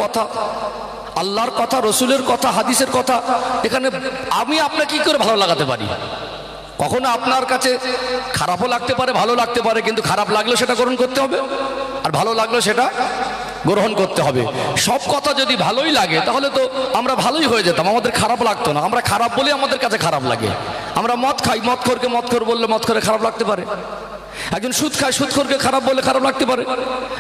কথা, আল্লাহর কথা, রসুলের কথা, হাদিসের কথা, এখানে আমি আপনাকে কি করে ভালো লাগাতে পারি? কখনো আপনার কাছে খারাপও লাগতে পারে, ভালো লাগতে পারে, কিন্তু খারাপ লাগলেও সেটা গ্রহণ করতে হবে, আর ভালো লাগলেও সেটা গ্রহণ করতে হবে। সব কথা যদি ভালোই লাগে তাহলে তো আমরা ভালোই হয়ে যেতাম, আমাদের খারাপ লাগতো না। আমরা খারাপ বলে আমাদের কাছে খারাপ লাগে। আমরা মদ খাই, মদখোরকে মদখোর বললে মদখোরে খারাপ লাগতে পারে। একজন সুদ খায়, সুদখোরকে খারাপ বললে খারাপ লাগতে পারে।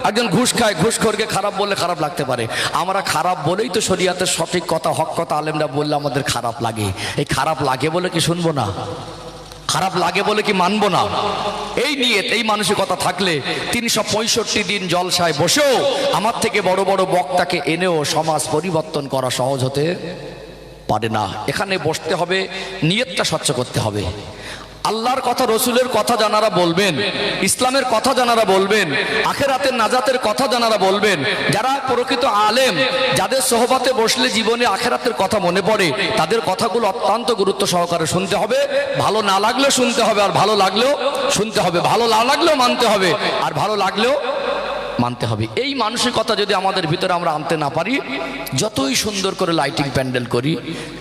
একজন ঘুষ খায়, ঘুষখোরকে খারাপ বললে খারাপ লাগতে পারে। আমরা খারাপ বলেই তো শরীয়তের সঠিক কথা, হক কথা আলেমরা বললে আমাদের খারাপ লাগে। এই খারাপ লাগে বলে কি শুনবো না? খারাপ লাগে বলে কি মানবো না? এই নিয়ত, এই মানসিকতা থাকলে 365 দিন জলসায় বসেও আমার থেকে বড় বড় বক্তাকে এনেও সমাজ পরিবর্তন করা সহজ হতে পারে না। এখানে বসতে হবে, নিয়তটা স্বচ্ছ করতে হবে। আল্লাহর কথা, রসুলের কথা জানারা বলবেন, ইসলামের কথা জানারা বলবেন, আখিরাতের নাজাতের কথা জানারা বলবেন, যারা প্রকৃত আলেম, যাদের সোহবতে বসলে জীবনে আখিরাতের কথা মনে পড়ে, তাদের কথাগুলো অত্যন্ত গুরুত্ব সহকারে শুনতে হবে। ভালো না লাগলেও শুনতে হবে, আর ভালো লাগলেও শুনতে হবে। ভালো না লাগলেও মানতে হবে, আর ভালো লাগলেও মানতে হবে। এই মানসিকতা যদি আমাদের ভিতরে আমরা আনতে না পারি, যতই সুন্দর করে লাইটিং প্যান্ডেল করি,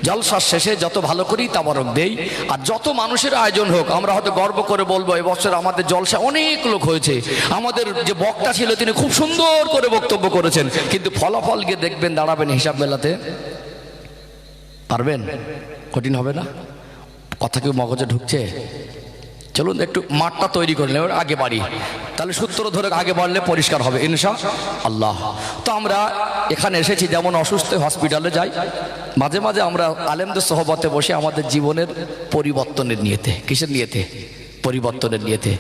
জলসার শেষে যত ভালো করি তাবারক দেই, আর যত মানুষের আয়োজন হোক, আমরা হয়তো গর্ব করে বলবো এবছর আমাদের জলসা অনেক লোক হয়েছে, আমাদের যে বক্তা ছিল তিনি খুব সুন্দর করে বক্তব্য করেছেন, কিন্তু ফলাফল গিয়ে দেখবেন, দাঁড়াবেন হিসাব মেলাতে পারবেন? কঠিন হবে না? কথা কেউ মগজে ঢুকছে? চলুন একটু মাঠটা তৈরি করে নেব, আগে বাড়ি, তাহলে সূত্র ধরে আগে বাড়লে পরিষ্কার হবে ইনশাআল্লাহ। তো আমরা এখানে এসেছি, যেমন অসুস্থ হসপিটালে যাই, মাঝে মাঝে আমরা আলেমদের সোহবতে বসে আমাদের জীবনের পরিবর্তনের নিয়েতে। কিসের নিয়েতে? পরিবর্তনের নিয়েতে।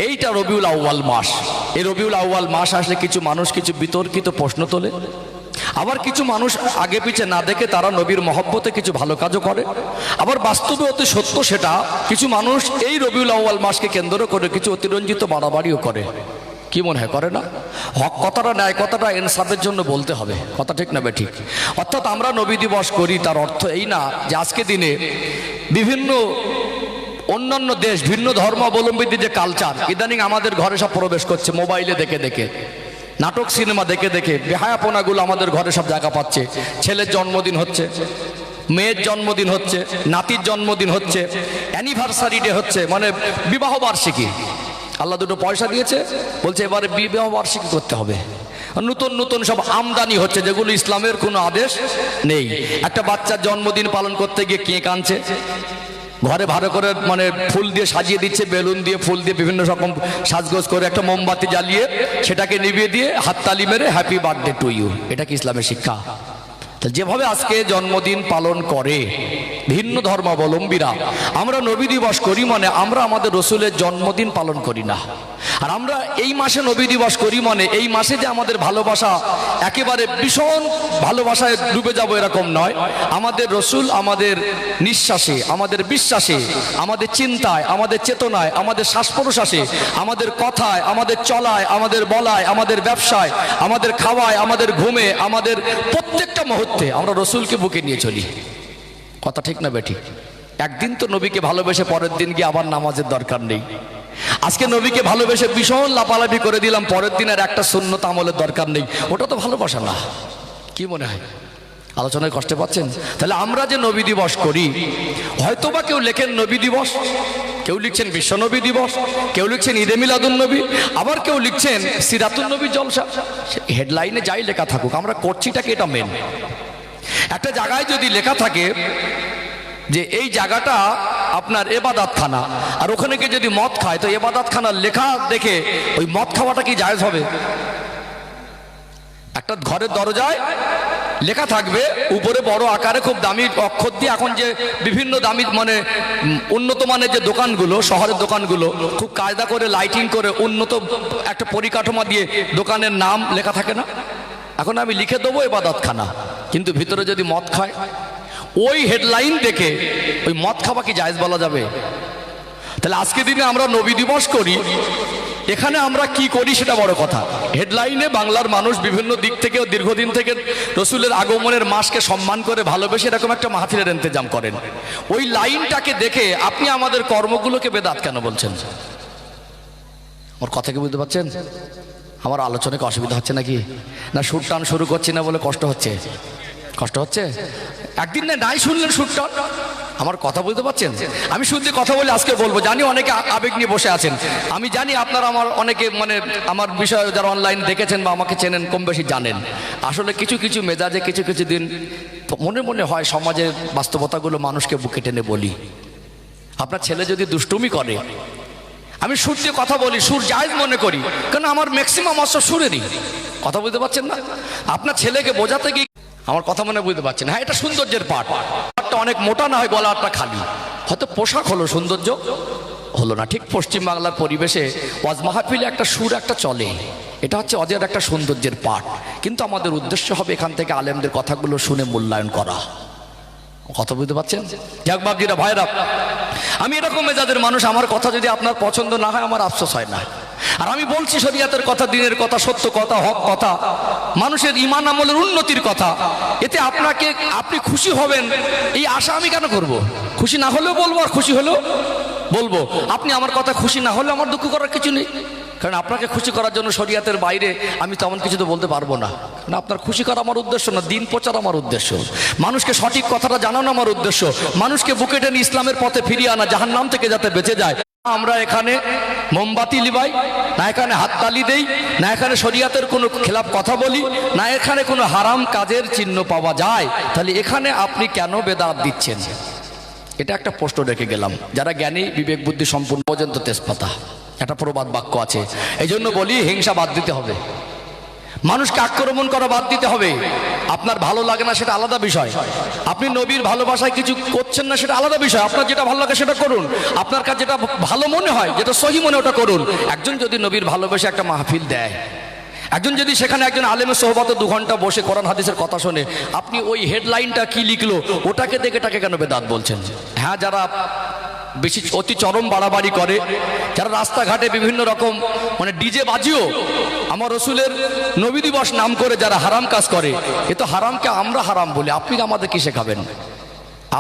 এইটা রবিউল আউয়াল মাস। এই রবিউল আউয়াল মাস আসলে কিছু মানুষ কিছু বিতর্কিত প্রশ্ন তোলে, আবার কিছু মানুষ আগে পিছে না দেখে তারা নবীর মহব্বতে কিছু ভালো কাজও করে। আবার বাস্তবে অতি সত্য সেটা, কিছু মানুষ এই রবিউল আউয়াল মাসকে কেন্দ্র করে কিছু অতিরঞ্জিত বাড়াবাড়িও করে। কি মনে হয়, করে না? হক কথাটা, ন্যায় কথাটা ইনসাফের জন্য বলতে হবে, কথা ঠিক না বেঠিক? অর্থাৎ আমরা নবী দিবস করি, তার অর্থ এই না যে আজকে দিনে বিভিন্ন অন্যান্য দেশ, ভিন্ন ধর্মাবলম্বীদের যে কালচার ইদানিং আমাদের ঘরে সব প্রবেশ করছে, মোবাইলে দেখে দেখে, নাটক সিনেমা দেখে দেখে বেহায়াপনাগুলো আমাদের ঘরে সব জায়গা পাচ্ছে। ছেলের জন্মদিন হচ্ছে, মেয়ের জন্মদিন হচ্ছে, নাতির জন্মদিন হচ্ছে, অ্যানিভার্সারি ডে হচ্ছে, মানে বিবাহ বার্ষিকী। আল্লাহ দুটো পয়সা দিয়েছে, বলছে এবারে বিবাহ বার্ষিকী করতে হবে। নতুন নতুন সব আমদানি হচ্ছে, যেগুলো ইসলামের কোনো আদেশ নেই। একটা বাচ্চার জন্মদিন পালন করতে গিয়ে কেক আনছে, ঘরে ভালো করে মানে ফুল দিয়ে সাজিয়ে দিচ্ছে, বেলুন দিয়ে, ফুল দিয়ে বিভিন্ন রকম সাজগোজ করে একটা মোমবাতি জ্বালিয়ে সেটাকে নিভিয়ে দিয়ে হাততালি মেরে হ্যাপি বার্থডে টু ইউ। এটা কি ইসলামের শিক্ষা? যেভাবে আজকে জন্মদিন পালন করে ভিন্ন ধর্মাবলম্বীরা, আমরা নবী দিবস করি মানে আমরা আমাদের রসুলের জন্মদিন পালন করি না। আর আমরা এই মাসে নবী দিবস করি মানে এই মাসে যে আমাদের ভালোবাসা একেবারে ভীষণ ভালোবাসায় ডুবে যাব এরকম নয়। আমাদের রসুল আমাদের নিঃশ্বাসে, আমাদের বিশ্বাসে, আমাদের চিন্তায়, আমাদের চেতনায়, আমাদের শ্বাস প্রশ্বাসে, আমাদের কথায়, আমাদের চলায়, আমাদের বলায়, আমাদের ব্যবসায়, আমাদের খাওয়ায়, আমাদের ঘুমে, আমাদের প্রত্যেকটা মুহূর্তে আমরা রসুলকে বুকে নিয়ে চলি। কথা ঠিক না বেঠিক? একদিন তো নবীকে ভালোবেসে পরের দিন গিয়ে আবার নামাজের দরকার নেই। আজকে নবীকে ভালোবেসে ভীষণ লাপালাপি করে দিলাম, পরের দিন আর একটা সুন্নত আমলের দরকার নেই। ওটা তো ভালোবাসা না। কি মনে হয়? আলোচনায় কষ্ট পাচ্ছেন? তাহলে আমরা যে নবী দিবস করি, হয়তোবা কেউ লেখেন নবী দিবস, কেউ লিখছেন বিশ্ব নবী দিবস, কেউ লিখছেন ঈদে মিলাদুন নবী, আবার কেউ লিখছেন সিরাতুন নবী জলসা। হেডলাইনে যাই লেখা থাকুক, আমরা করছিটাকে এটা মেন। একটা জায়গায় যদি লেখা থাকে যে এই জায়গাটা আপনার এবাদাত খানা, আর ওখানে গিয়ে যদি মদ খায়, তো এবাদাত খানার লেখা দেখে ওই মদ খাওয়াটা কি জায়েজ হবে? একটা ঘরের দরজায় লেখা থাকবে উপরে বড় আকারে খুব দামি অক্ষর দিয়ে, এখন যে বিভিন্ন দামি মানে উন্নত মানের যে দোকানগুলো, শহরের দোকানগুলো খুব কায়দা করে লাইটিং করে উন্নত একটা পরিকাঠামো দিয়ে দোকানের নাম লেখা থাকে না? এখন আমি লিখে দেবো ইবাদত খানা, কিন্তু ভিতরে যদি মদ খায়, ওই হেডলাইন দেখে ওই মদ খাওয়া কি জায়েজ বলা যাবে? তাহলে আজকে দিনে আমরা নবী দিবস করি, এখানে আমরা কি করি সেটা বড় কথা। হেডলাইনে বাংলার মানুষ বিভিন্ন দিক থেকে দীর্ঘদিন থেকে রসুলের আগমনের মাসকে সম্মান করে ভালোবেসে এরকম একটা মাহফিলের ইন্তজাম করেন। ওই লাইনটাকে দেখে আপনি আমাদের কর্মগুলোকে বেদাত কেন বলছেন? ওর কথা কি বুঝতে পারছেন? আমার আলোচনাকে অসুবিধা হচ্ছে নাকি? না সুর টান শুরু করছি না বলে কষ্ট হচ্ছে? কষ্ট হচ্ছে? একদিন না নাই শুনলেন সুর টান? আমার কথা বলতে পারছেন? আমি শুনতে কথা বলে আজকে বলবো, জানি অনেকে আবেগ নিয়ে বসে আছেন, আমি জানি আপনারা আমার অনেকে মানে আমার বিষয় যারা অনলাইন দেখেছেন বা আমাকে চেনেন কম বেশি জানেন। আসলে কিছু কিছু মেজাজে কিছু কিছু দিন মনে মনে হয় সমাজের বাস্তবতাগুলো মানুষকে বুকে টেনে বলি। আপনার ছেলে যদি দুষ্টুমি করে, আমি সুর দিয়ে কথা বলি, সুর জায়েজ মনে করি, কারণ আমার ম্যাক্সিমাম অস্ত্র সুরেরই। কথা বুঝতে পারছেন না? আপনার ছেলেকে বোঝাতে গিয়ে আমার কথা মনে বুঝতে পারছেন? হ্যাঁ, এটা সৌন্দর্যের পাটটা অনেক মোটা না হয়, গলাটা খালি, হয়তো পোশাক হলো, সৌন্দর্য হলো না। ঠিক পশ্চিমবাংলার পরিবেশে ওয়াজ মাহফিলে একটা সুর একটা চলে, এটা হচ্ছে অজের একটা সৌন্দর্যের পাট। কিন্তু আমাদের উদ্দেশ্য হবে এখান থেকে আলেমদের কথাগুলো শুনে মূল্যায়ন করা। কথা বুঝতে পারছেন? যাক বাবজিরা, ভাইরা, আমি এরকম মেজাজের মানুষ, আমার কথা যদি আপনার পছন্দ না হয় আমার আফসোস হয় না। আর আমি বলছি শরিয়াতের কথা, দিনের কথা, সত্য কথা, হক কথা, মানুষের ঈমান আমলের উন্নতির কথা। এতে আপনি খুশি হবেন এই আশা আমি কেন করব? খুশি না হলেও বলবো, আর খুশি হলেও বলবো। আপনি আমার কথা খুশি না হলে আমার দুঃখ করার কিছু নেই, কারণ আপনাকে খুশি করার জন্য শরিয়াতের বাইরে আমি তেমন কিছু তো বলতে পারবো না। কারণ আপনার খুশি করা আমার উদ্দেশ্য না, দিন প্রচার আমার উদ্দেশ্য, মানুষকে সঠিক কথাটা জানানো আমার উদ্দেশ্য, মানুষকে বুকে টেনে ইসলামের পথে ফিরিয়ে আনা, জাহান্নাম থেকে যাতে বেঁচে যায়। আমরা এখানে মোমবাতি লিবাই না, এখানে হাততালি দেই না, এখানে শরিয়াতের কোনো খেলাফ কথা বলি না, এখানে কোনো হারাম কাজের চিহ্ন পাওয়া যায়, তাহলে এখানে আপনি কেন বেদাত দিচ্ছেন? এটা একটা প্রশ্ন রেখে গেলাম। যারা জ্ঞানী বিবেক বুদ্ধি সম্পূর্ণ পর্যন্ত তেজপাতা, একটা প্রবাদ বাক্য আছে। এই জন্য বলি হিংসা বাদ দিতে হবে, মানুষকে আক্রমণ করা বাদ দিতে হবে। আপনার ভালো লাগে না সেটা আলাদা বিষয়, আপনি নবীর ভালোবাসায় কিছু করছেন না সেটা আলাদা বিষয়। আপনার যেটা ভালো লাগে সেটা করুন, আপনার কাছে যেটা ভালো মনে হয়, যেটা সহি মনে ওটা করুন। একজন যদি নবীর ভালোবাসে একটা মাহফিল দেয়, একজন যদি সেখানে একজন আলেমের সোহবতে 2 ঘন্টা বসে কোরআন হাদিসের কথা শোনে, আপনি ওই হেডলাইনটা কি লিখলো ওটাকে দেখে তাকে কেন বেদাত বলছেন? হ্যাঁ, যারা বেশি অতি চরম বাড়াবাড়ি করে, যারা রাস্তাঘাটে বিভিন্ন রকম মানে ডিজে বাজিও আমার রসুলের নবী দিবস নাম করে যারা হারাম কাজ করে, এ তো হারামকে আমরা হারাম বলি, আপনি আমাদের কি শেখাবেন?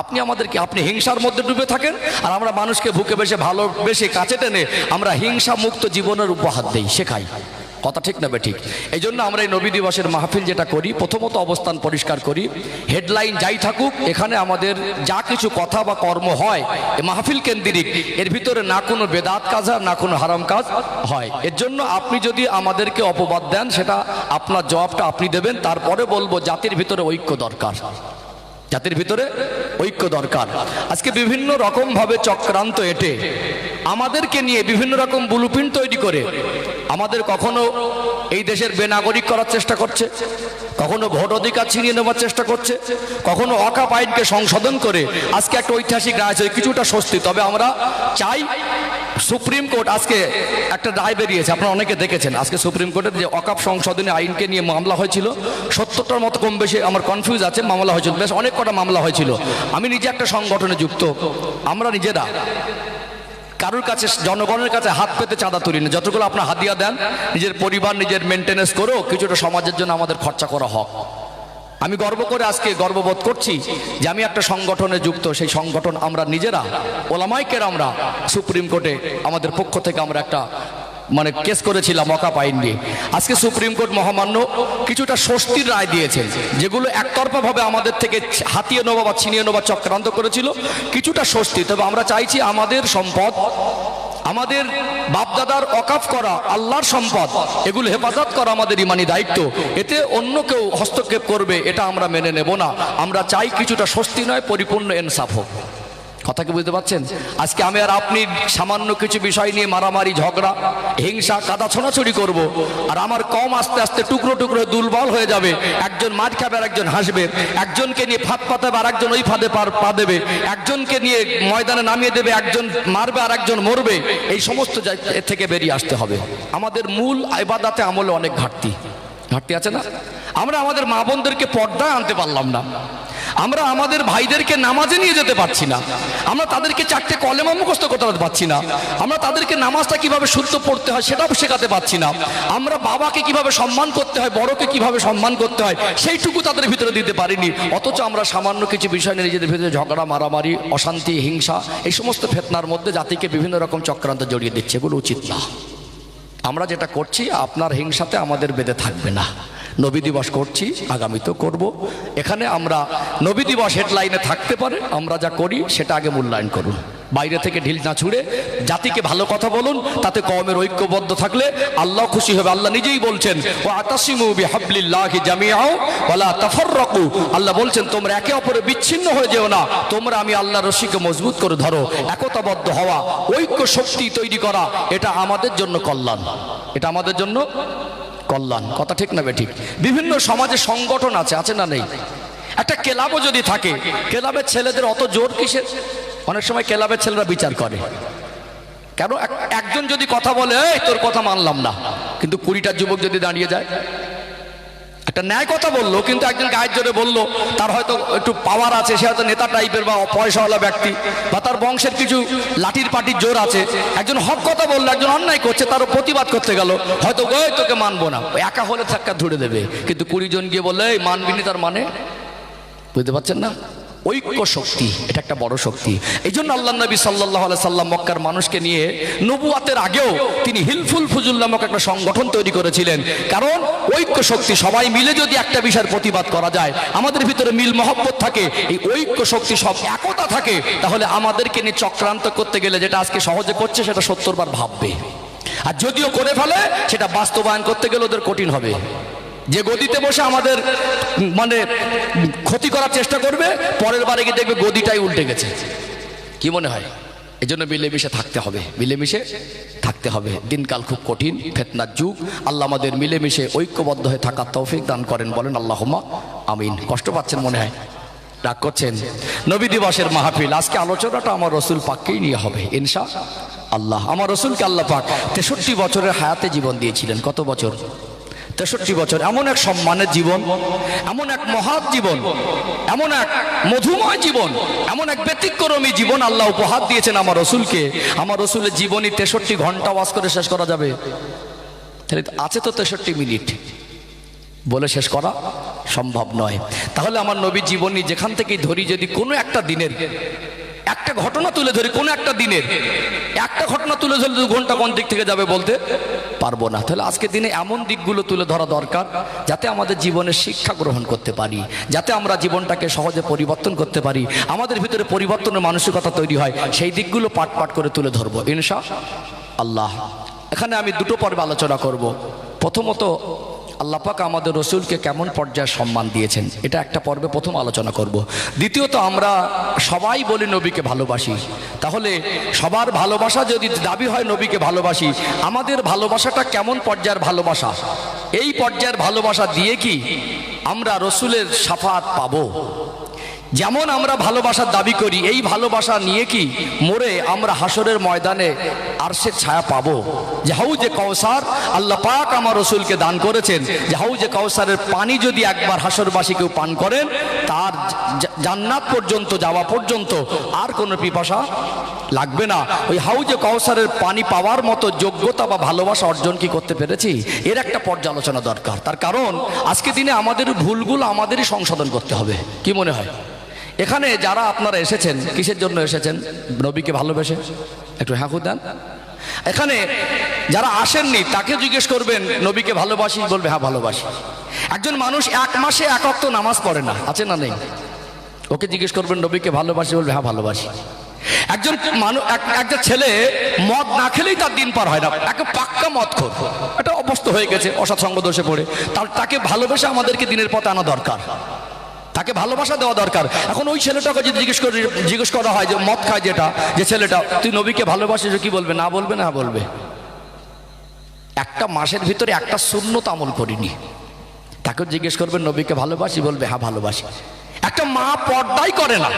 আপনি আমাদেরকে, আপনি হিংসার মধ্যে ডুবে থাকেন, আর আমরা মানুষকে বুকে বেশে ভালোবেসে কাছে টেনে আমরা হিংসা মুক্ত জীবনের উপহার দেই, শেখাই। কথা ঠিক না ঠিক? এই জন্য আমরা এই নবী দিবসের মাহফিল যেটা করি, প্রথমত অবস্থান পরিষ্কার করি, হেডলাইন যাই থাকুক, এখানে আমাদের যা কিছু কথা বা কর্ম হয় এই মাহফিল কেন্দ্রিক, এর ভিতরে না কোনো বেদাত কাজ হয় না কোনো হারাম কাজ হয়। এর জন্য আপনি যদি আমাদেরকে অপবাদ দেন, সেটা আপনার জবাবটা আপনি দেবেন। তারপরে বলবো জাতির ভিতরে ঐক্য দরকার, জাতির ভিতরে ঐক্য দরকার। আজকে বিভিন্ন রকম ভাবে চক্রান্ত এঁটে আমাদেরকে নিয়ে বিভিন্ন রকম ব্লুপ্রিন্ট তৈরি করে আমাদের কখনো এই দেশের বেনাগরিক করার চেষ্টা করছে, কখনো ভোট অধিকার ছিনিয়ে নেওয়ার চেষ্টা করছে, কখনো ওয়াকফ আইনকে সংশোধন করে আজকে একটা ঐতিহাসিক রায় আছে, কিছুটা স্বস্তি। তবে আমরা চাই সুপ্রিম কোর্ট আজকে একটা রায় বেরিয়েছে, আপনারা অনেকে দেখেছেন, আজকে সুপ্রিম কোর্টের যে ওয়াকফ সংশোধনী আইনকে নিয়ে মামলা হয়েছিল 70টার মতো, কম বেশি আমার কনফিউজ আছে, মামলা হয়েছিল, বেশ অনেক কটা মামলা হয়েছিল। আমি নিজে একটা সংগঠনে যুক্ত, আমরা নিজেরা কারোর কাছে, জনগণের কাছে হাত পেতে চাঁদা তুলি না, যতগুলো আপনার হাদিয়া দেন নিজের পরিবার নিজের মেনটেনেন্স করেও কিছুটা সমাজের জন্য আমাদের খরচা করা হোক। আমি গর্ব করে আজকে গর্ববোধ করছি যে আমি একটা সংগঠনে যুক্ত, সেই সংগঠন আমরা নিজেরা ওলামায়ে কেরামরা সুপ্রিম কোর্টে আমাদের পক্ষ থেকে আমরা একটা মানে কেস করেছিলাম ওয়াকফ আইন নিয়ে। আজকে সুপ্রিম কোর্ট মহামান্য কিছুটা স্বস্তির রায় দিয়েছেন, যেগুলো একতরফা ভাবে আমাদের থেকে হাতিয়ে নেওয়া বা ছিনিয়ে নেওয়া চক্রান্ত করেছিল, কিছুটা স্বস্তি। তবে আমরা চাইছি আমাদের সম্পদ, আমাদের বাপদাদার ওয়াকফ করা আল্লাহর সম্পদ, এগুলো হেফাজত করা আমাদের ইমানি দায়িত্ব। এতে অন্য কেউ হস্তক্ষেপ করবে এটা আমরা মেনে নেব না। আমরা চাই কিছুটা স্বস্তি নয়, পরিপূর্ণ ইনসাফ হোক। কথা কি বুঝতে পারছেন? আজকে আমি আর আপনি সামান্য কিছু বিষয় নিয়ে মারামারি, ঝগড়া, হিংসা, কাদা ছোড়াছড়ি করব, আর আমার কম আস্তে আস্তে টুকরো টুকরো দুর্বল হয়ে যাবে। একজন মার খাবে আর একজন হাসবে, একজনকে নিয়ে ফাঁদ পাতাবে আর একজন ওই ফাঁদে পা দেবে, একজনকে নিয়ে ময়দানে নামিয়ে দেবে, একজন মারবে আর একজন মরবে। এই সমস্ত থেকে বেরিয়ে আসতে হবে। আমাদের মূল ইবাদতে আমলে অনেক ঘাটতি আছে না? আমরা আমাদের মা বোনদেরকে পর্দায় আনতে পারলাম না, আমরা আমাদের ভাইদেরকে নামাজে নিয়ে যেতে পারছি না, আমরা তাদেরকে 4টে কলেমা মুখস্থ করতে পারছি না, আমরা তাদেরকে নামাজটা কিভাবে শুদ্ধ পড়তে হয় সেটাও শেখাতে পারছি না, আমরা বাবাকে কিভাবে সম্মান করতে হয়, বড়কে কিভাবে সম্মান করতে হয় সেইটুকু তাদের ভিতরে দিতে পারিনি। অথচ আমরা সামান্য কিছু বিষয় নিয়ে নিজেদের ভিতরে ঝগড়া, মারামারি, অশান্তি, হিংসা, এই সমস্ত ফিতনার মধ্যে জাতিকে বিভিন্ন রকম চক্রান্ত জড়িয়ে দিচ্ছে। এগুলো উচিত না। আমরা যেটা করছি আপনার হিংসাতে আমাদের বেঁধে থাকবে না। নবী দিবস করছি, আগামীতেও করব। এখানে আমরা নবী দিবস হেডলাইনে থাকতে পারে, আমরা যা করি সেটা আগে মূল্যায়ন করুন। বাইরে থেকে ঢিল না ছুঁড়ে জাতিকে ভালো কথা বলুন, তাতে কওমের ঐক্যবদ্ধ থাকলে আল্লাহ খুশি হবে। আল্লাহ নিজেই বলছেন ওয়া আতাসিমু বিহাবলিল্লাহি জামিআ ওয়া লা তাফাররাকু। আল্লাহ বলছেন তোমরা একে অপরে বিচ্ছিন্ন হয়ে যেও না, তোমরা আমি আল্লাহর রশিকে মজবুত করে ধরো। একতাবদ্ধ হওয়া, ঐক্য শক্তি তৈরি করা, এটা আমাদের জন্য কল্যাণ, এটা আমাদের জন্য কল্যাণ। কথা ঠিক না বেঠিক? বিভিন্ন সমাজে সংগঠন আছে না নেই? একটা ক্লাবও যদি থাকে, ক্লাবের ছেলেদের অত জোর কিসের? অনেক সময় ক্লাবের ছেলেরা বিচার করে, কেন একজন যদি কথা বলে এই তোর কথা মানলাম না, কিন্তু 20টা যুবক যদি দাঁড়িয়ে যায়, একটা ন্যায় কথা বললো কিন্তু একজন গায়ের জোরে বললো, তার হয়তো একটু পাওয়ার আছে, সে হয়তো নেতা টাইপের বা পয়সাওয়ালা ব্যক্তি, বা তার বংশের কিছু লাঠির পাটির জোর আছে। একজন হক কথা বললো, একজন অন্যায় করছে, তারও প্রতিবাদ করতে গেল, হয়তো ওই তোকে মানবো না, একা হলে ধাক্কা ধরে দেবে। কিন্তু 20 জন গিয়ে বললে এই মানবিনি, তার মানে বুঝতে পারছেন না? ঐক্য শক্তি, এটা একটা বড় শক্তি। এই জন্য আল্লাহ নবী সাল্লাল্লাহু আলাইহি সাল্লাম মক্কার মানুষকে নিয়ে নবুয়াতের আগেও তিনি হিলফুল ফুজুল নামক একটা সংগঠন তৈরি করেছিলেন। কারণ ঐক্য শক্তি, সবাই মিলে যদি একটা বিষয়ের প্রতিবাদ করা যায়, আমাদের ভিতরে মিল মহব্বত থাকে, এই ঐক্য শক্তি, সব একতা থাকে, তাহলে আমাদেরকে নিয়ে চক্রান্ত করতে গেলে যেটা আজকে সহজে করছে সেটা 70 বার ভাববে। আর যদিও করে ফেলে সেটা বাস্তবায়ন করতে গেলে ওদের কঠিন হবে। যে গদিতে বসে আমাদের মানে ক্ষতি করার চেষ্টা করবে, পরের বারে গিয়ে দেখবে গদিটাই উল্টে গেছে। কি মনে হয়? এই জন্য মিলেমিশে থাকতে হবে, মিলেমিশে থাকতে হবে। দিনকাল খুব কঠিন, ফিতনার যুগ। আল্লাহ আমাদের মিলেমিশে ঐক্যবদ্ধ হয়ে থাকার তৌফিক দান করেন, বলেন আল্লাহুম্মা আমিন। কষ্ট পাচ্ছেন মনে হয়, রাগ করছেন? নবী দিবসের মাহফিল, আজকে আলোচনাটা আমার রসুল পাককেই নিয়ে হবে ইনশাআল্লাহ। আমার রসুলকে আল্লাহ পাক 63 বছরের হায়াতে জীবন দিয়েছিলেন। কত বছর? 63 বছর। এমন এক সম্মানের জীবন, এমন এক মহৎ জীবন, এমন এক মধুময় জীবন, এমন এক ব্যতিক্রমী জীবন আল্লাহ উপহার দিয়েছেন আমার রসুলকে। আমার রসুলের জীবনী 63 ঘন্টা ওয়াজ করে শেষ করা যাবে? তাহলে আছে তো 63 মিনিট, বলে শেষ করা সম্ভব নয়। তাহলে আমার নবীর জীবনী যেখান থেকেই ধরি, যদি কোনো একটা দিনের একটা ঘটনা তুলে ধরি, কোনো একটা দিনের একটা ঘটনা তুলে ধরলে 2 ঘন্টা কোন দিক থেকে যাবে বলতে পারবো না। তাহলে আজকে দিনে এমন দিকগুলো তুলে ধরা দরকার যাতে আমাদের জীবনের শিক্ষা গ্রহণ করতে পারি, যাতে আমরা জীবনটাকে সহজে পরিবর্তন করতে পারি, আমাদের ভিতরে পরিবর্তনের মানসিকতা তৈরি হয়। সেই দিকগুলো পাট পাট করে তুলে ধরবো ইনশাআল্লাহ। এখানে আমি 2টো পর্বে আলোচনা করব। প্রথমত আল্লাহ পাক আমাদের রসুলকে কেমন পর্যায়ে সম্মান দিয়েছেন, এটা একটা পর্বে প্রথম আলোচনা করব। দ্বিতীয়ত আমরা সবাই বলি নবীকে ভালোবাসি, তাহলে সবার ভালোবাসা যদি দাবি হয় নবীকে ভালোবাসি, আমাদের ভালোবাসাটা কেমন পর্যায়ের ভালোবাসা? এই পর্যায়ের ভালোবাসা দিয়ে কি আমরা রসুলের শাফাত পাবো? যেমন আমরা ভালোবাসার দাবি করি, এই ভালোবাসা নিয়ে কি মরে আমরা হাসরের ময়দানে আরশের ছায়া পাবো? যে হাউজে কাউসার আল্লাহ পাক আমার রসুলকে দান করেছেন, যে হাউজে কাউসারের পানি যদি একবার হাসরবাসী কেউ পান করেন, তার জান্নাত পর্যন্ত যাওয়া পর্যন্ত আর কোনো পিপাসা লাগবে না। ওই হাউজে কাউসারের পানি পাওয়ার মতো যোগ্যতা বা ভালোবাসা অর্জন কি করতে পেরেছি? এর একটা পর্যালোচনা দরকার। তার কারণ আজকে দিনে আমাদের ভুলগুলো আমাদেরই সংশোধন করতে হবে। কি মনে হয়? এখানে যারা আপনারা এসেছেন, কিসের জন্য এসেছেন? নবীকে ভালোবেসে? একটু হ্যাঁ দেন। এখানে যারা আসেননি তাকে জিজ্ঞেস করবেন নবীকে ভালোবাসি, বলবে হ্যাঁ ভালোবাসি। একজন মানুষ 1 মাসে 1 ওয়াক্ত নামাজ পড়ে না, আছে না নেই? ওকে জিজ্ঞেস করবেন নবীকে ভালোবাসি, বলবে হ্যাঁ ভালোবাসি। একজন মানুষ, একটা ছেলে মদ না খেলেই তার দিন পার হয় না, একে পাক্কা মদ খোর, এটা অভ্যস্ত হয়ে গেছে, অসৎ সঙ্গ দোষে পড়ে, তাকে ভালোবেসে আমাদেরকে দিনের পথে আনা দরকার, তাকে ভালোবাসা দেওয়া দরকার। এখন ওই ছেলেটাকে যদি জিজ্ঞেস করা হয় যে মদ খায় যে ছেলেটা, তুই নবীকে ভালোবাসিস, কি বলবে? না বলবে না বলবে? একটা মাসের ভিতরে একটা সুন্নত আমল করিনি, তাকে জিজ্ঞেস করবেন নবীকে ভালোবাসি, বলবে হ্যাঁ ভালোবাসি। একটা মা পর্দাই করে না,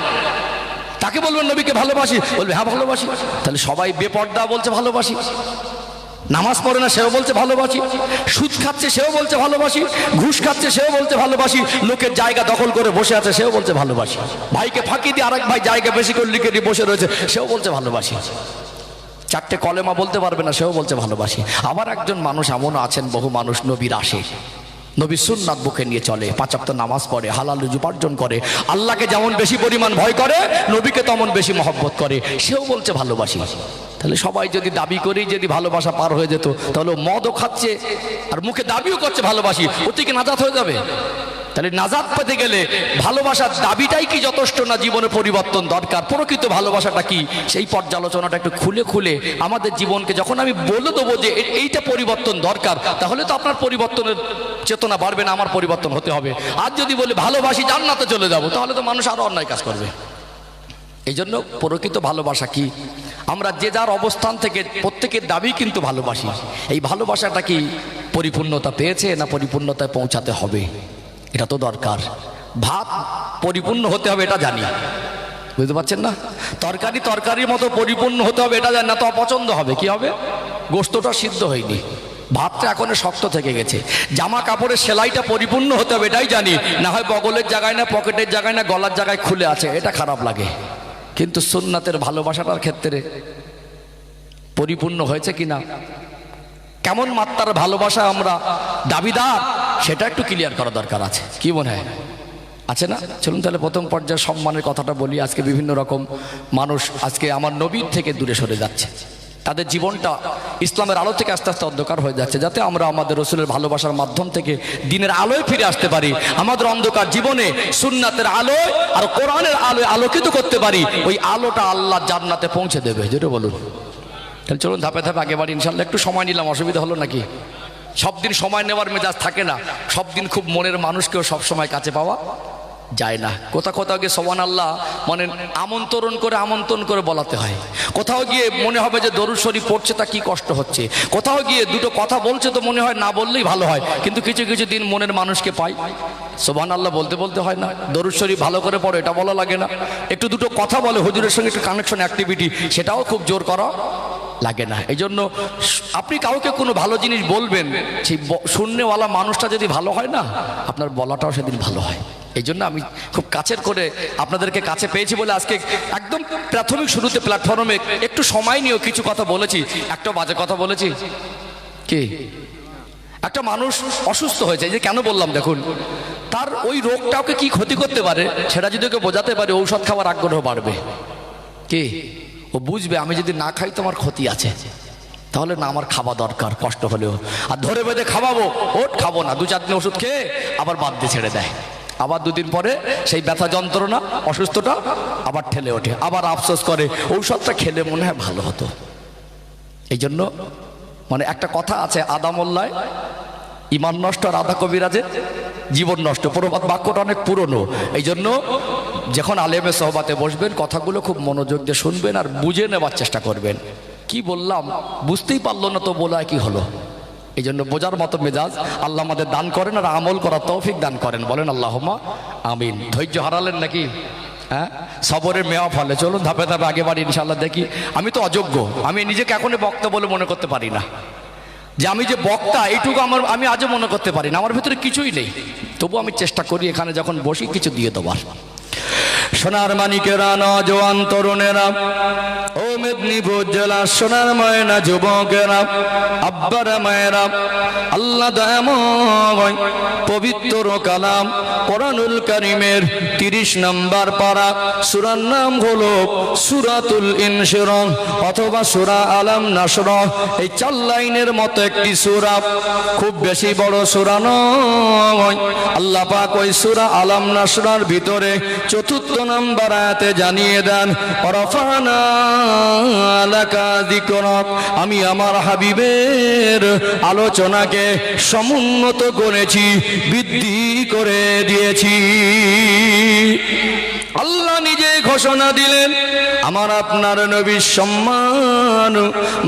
তাকে বলবেন নবীকে ভালোবাসি, বলবে হ্যাঁ ভালোবাসি। তাহলে সবাই বেপর্দা বলছে ভালোবাসি, নামাজ পড়ে না সেও বলছে ভালোবাসি, সুদ খাচ্ছে সেও বলছে ভালোবাসি, ঘুষ খাচ্ছে সেও বলছে ভালোবাসি, লোকের জায়গা দখল করে বসে আছে সেও বলছে ভালোবাসি, ভাইকে ফাঁকি দিয়ে আরেক ভাই জায়গা বেশি করে লিখে দিয়ে বসে রয়েছে সেও বলছে ভালোবাসি, 4টে কলেমা বলতে পারবে না সেও বলছে ভালোবাসি। আবার একজন মানুষ এমনও আছেন, বহু মানুষ নবীর আশিক, নবীর সুন্নাত বুকে নিয়ে চলে, 5 ওয়াক্ত নামাজ পড়ে, হালাল রুজি উপার্জন করে, আল্লাহকে যেমন বেশি পরিমাণ ভয় করে নবীকে তেমন বেশি মহব্বত করে, সেও বলছে ভালোবাসি। তাহলে সবাই যদি দাবি করেই যদি ভালোবাসা পার হয়ে যেত, তাহলে মদও খাচ্ছে আর মুখে দাবিও করছে ভালোবাসি, ওতে কি নাজাত হয়ে যাবে? তাহলে নাজাত পেতে গেলে ভালোবাসার দাবিটাই কি যথেষ্ট না? জীবনে পরিবর্তন দরকার। প্রকৃত ভালোবাসাটা কি, সেই পর্যালোচনাটা একটু খুলে খুলে আমাদের জীবনকে যখন আমি বলে দেবো যে এইটা পরিবর্তন দরকার, তাহলে তো আপনার পরিবর্তনের চেতনা বাড়বে না, আমার পরিবর্তন হতে হবে। আর যদি বলে ভালোবাসি জান্নাতে চলে যাব, তাহলে তো মানুষ আরো অন্যায় কাজ করবে। এই জন্য প্রকৃত ভালোবাসা কি, আমরা যে যার অবস্থান থেকে প্রত্যেকের দাবি কিন্তু ভালোবাসি। এই ভালোবাসাটা কি পরিপূর্ণতা পেয়েছে না পরিপূর্ণতায় পৌঁছাতে হবে, এটা তো দরকার। ভাত পরিপূর্ণ হতে হবে এটা জানি, বুঝতে পারছেন না? তরকারির মতো পরিপূর্ণ হতে হবে এটা জানি না, তো অপছন্দ হবে। কি হবে? গোস্তটা সিদ্ধ হয়নি, ভাতটা এখনো শক্ত থেকে গেছে। জামা কাপড়ের সেলাইটা পরিপূর্ণ হতে হবে এটাই জানি, না হয় বগলের জায়গায় না, পকেটের জায়গায় না, গলার জায়গায় খুলে আছে, এটা খারাপ লাগে। কিন্তু সুন্নাতের ভালোবাসাটার ক্ষেত্রে পরিপূর্ণ হয়েছে কিনা, কেমন মাত্রার ভালোবাসা আমরা দাবিদার, সেটা একটু ক্লিয়ার করা দরকার আছে। কি মনে হয়, আছে না? চলুন তাহলে প্রথম পর্যায়ে সম্মানের কথাটা বলি। আজকে বিভিন্ন রকম মানুষ আজকে আমার নবীর থেকে দূরে সরে যাচ্ছে, তাদের জীবনটা ইসলামের আলো থেকে আস্তে আস্তে অন্ধকার হয়ে যাচ্ছে। যাতে আমরা আমাদের রসুলের ভালোবাসার মাধ্যম থেকে দিনের আলোয় ফিরে আসতে পারি, আমাদের অন্ধকার জীবনে সুন্নাতের আলোয় আর কোরআনের আলোয় আলোকিত করতে পারি, ওই আলোটা আল্লাহ জান্নাতে পৌঁছে দেবে। যেটা বলুন। তাহলে চলুন ধাপে ধাপে আগে বাড়ি। ইনশাল্লাহ একটু সময় নিলাম, অসুবিধা হলো নাকি? সব দিন সময় নেওয়ার মেজাজ থাকে না, সব দিন খুব মনের মানুষকেও সব সময় কাছে পাওয়া যায় না। কোথাও গিয়ে সুবহানাল্লাহ মানে আমন্ত্রণ করে বলাতে হয়। কোথাও গিয়ে মনে হবে যে দরুদ শরীফ পড়ছে তা কি কষ্ট হচ্ছে, কোথাও গিয়ে দুটো কথা বলছে তো মনে হয় না বললেই ভালো হয়, কিন্তু কিছু কিছু দিন মনের মানুষকে পাই, সুবহানাল্লাহ বলতে হয় না, দরুদ শরীফ ভালো করে পড়ো এটা বলা লাগে না, একটু দুটো কথা বলে হুজুরের সঙ্গে একটু কানেকশন অ্যাক্টিভিটি, সেটাও খুব জোর করা লাগে না। এই জন্য আপনি কাউকে কোনো ভালো জিনিস বলবেন, সেই শুননেওয়ালা মানুষটা যদি ভালো হয় না, আপনার বলাটাও সেদিন ভালো হয়। এই জন্য আমি খুব কাছের করে আপনাদেরকে কাছে পেয়েছি বলে আজকে একদম প্রাথমিক শুরুতে প্ল্যাটফর্মে একটু সময় নিয়েও কিছু কথা বলেছি। একটা বাজে কথা বলেছি কি? একটা মানুষ অসুস্থ হয়েছে, এই যে কেন বললাম দেখুন, তার ওই রোগটাকে কি ক্ষতি করতে পারে সেটা যদি ওকে বোঝাতে পারে, ঔষধ খাওয়ার আগ্রহ বাড়বে। কি ও বুঝবে আমি যদি না খাই তো আমার ক্ষতি আছে, তাহলে না আমার খাওয়া দরকার কষ্ট হলেও। আর ধরে বেঁধে খাওয়াবো, ওট খাবো না, 2-4 দিন ওষুধ খেয়ে আবার বাদ দিয়ে ছেড়ে দেয়, আবার 2 দিন পরে সেই ব্যথা যন্ত্রণা অসুস্থতা আবার ঠেলে ওঠে, আবার আফসোস করে ঔষধটা খেলে মনে হয় ভালো হতো। এই জন্য মানে একটা কথা আছে, আদা মোল্লায় ইমান নষ্ট আর আধা কবিরাজে জীবন নষ্ট, প্রবাদ বাক্যটা অনেক পুরনো। এই জন্য যখন আলেমে সোহবাতে বসবেন কথাগুলো খুব মনোযোগ দিয়ে শুনবেন আর বুঝে নেওয়ার চেষ্টা করবেন। কি বললাম বুঝতেই পারলো না তো বলা কি হলো? এই জন্য বোঝার মতো মেজাজ আল্লাহ আমাদের দান করেন আর আমল করার তৌফিক দান করেন, বলেন আল্লাহুম্মা আমিন। ধৈর্য হারালেন নাকি? হ্যাঁ, সবরের মেওয়া ফলে। চলুন ধাপে ধাপে আগে বাড়ি ইনশাআল্লাহ। দেখি আমি তো অযোগ্য, আমি নিজেকে এখনই বক্তা বলে মনে করতে পারি না, যে আমি যে বক্তা এইটুকু আমি আজও মনে করতে পারি না, আমার ভিতরে কিছুই নেই। তবু আমি চেষ্টা করি এখানে যখন বসি কিছু দিয়ে দেবার। সোনার মানিকেরা, নওজোয়ান তরুণেরা, ও মেদিনীপুর জেলার সোনার ময়না যুবকেরা, আব্বারা মায়েরা, আল্লাহ দয়াময় পবিত্র কালাম কোরআনুল কারীমের 30 নম্বর পারা, সূরার নাম হলো সূরাতুল ইনশিরাহ অথবা সূরা আলাম নাশরাহ। এই 4 লাইনের মতো একটি সূরা, খুব বেশি বড় সূরা নয়। আল্লাহ পাক ওই সূরা আলাম নাশরার ভিতরে 4 নম্বর আয়াতে জানিয়ে দেন, ওয়ারাফানা লাকা যিকরাক, আমি আমার হাবিবের আলোচনাকে সমুন্নত করেছি, বৃদ্ধি করে দিয়েছি। আল্লাহ নিজে ঘোষণা দিলেন, আমার আপনার নবীর সম্মান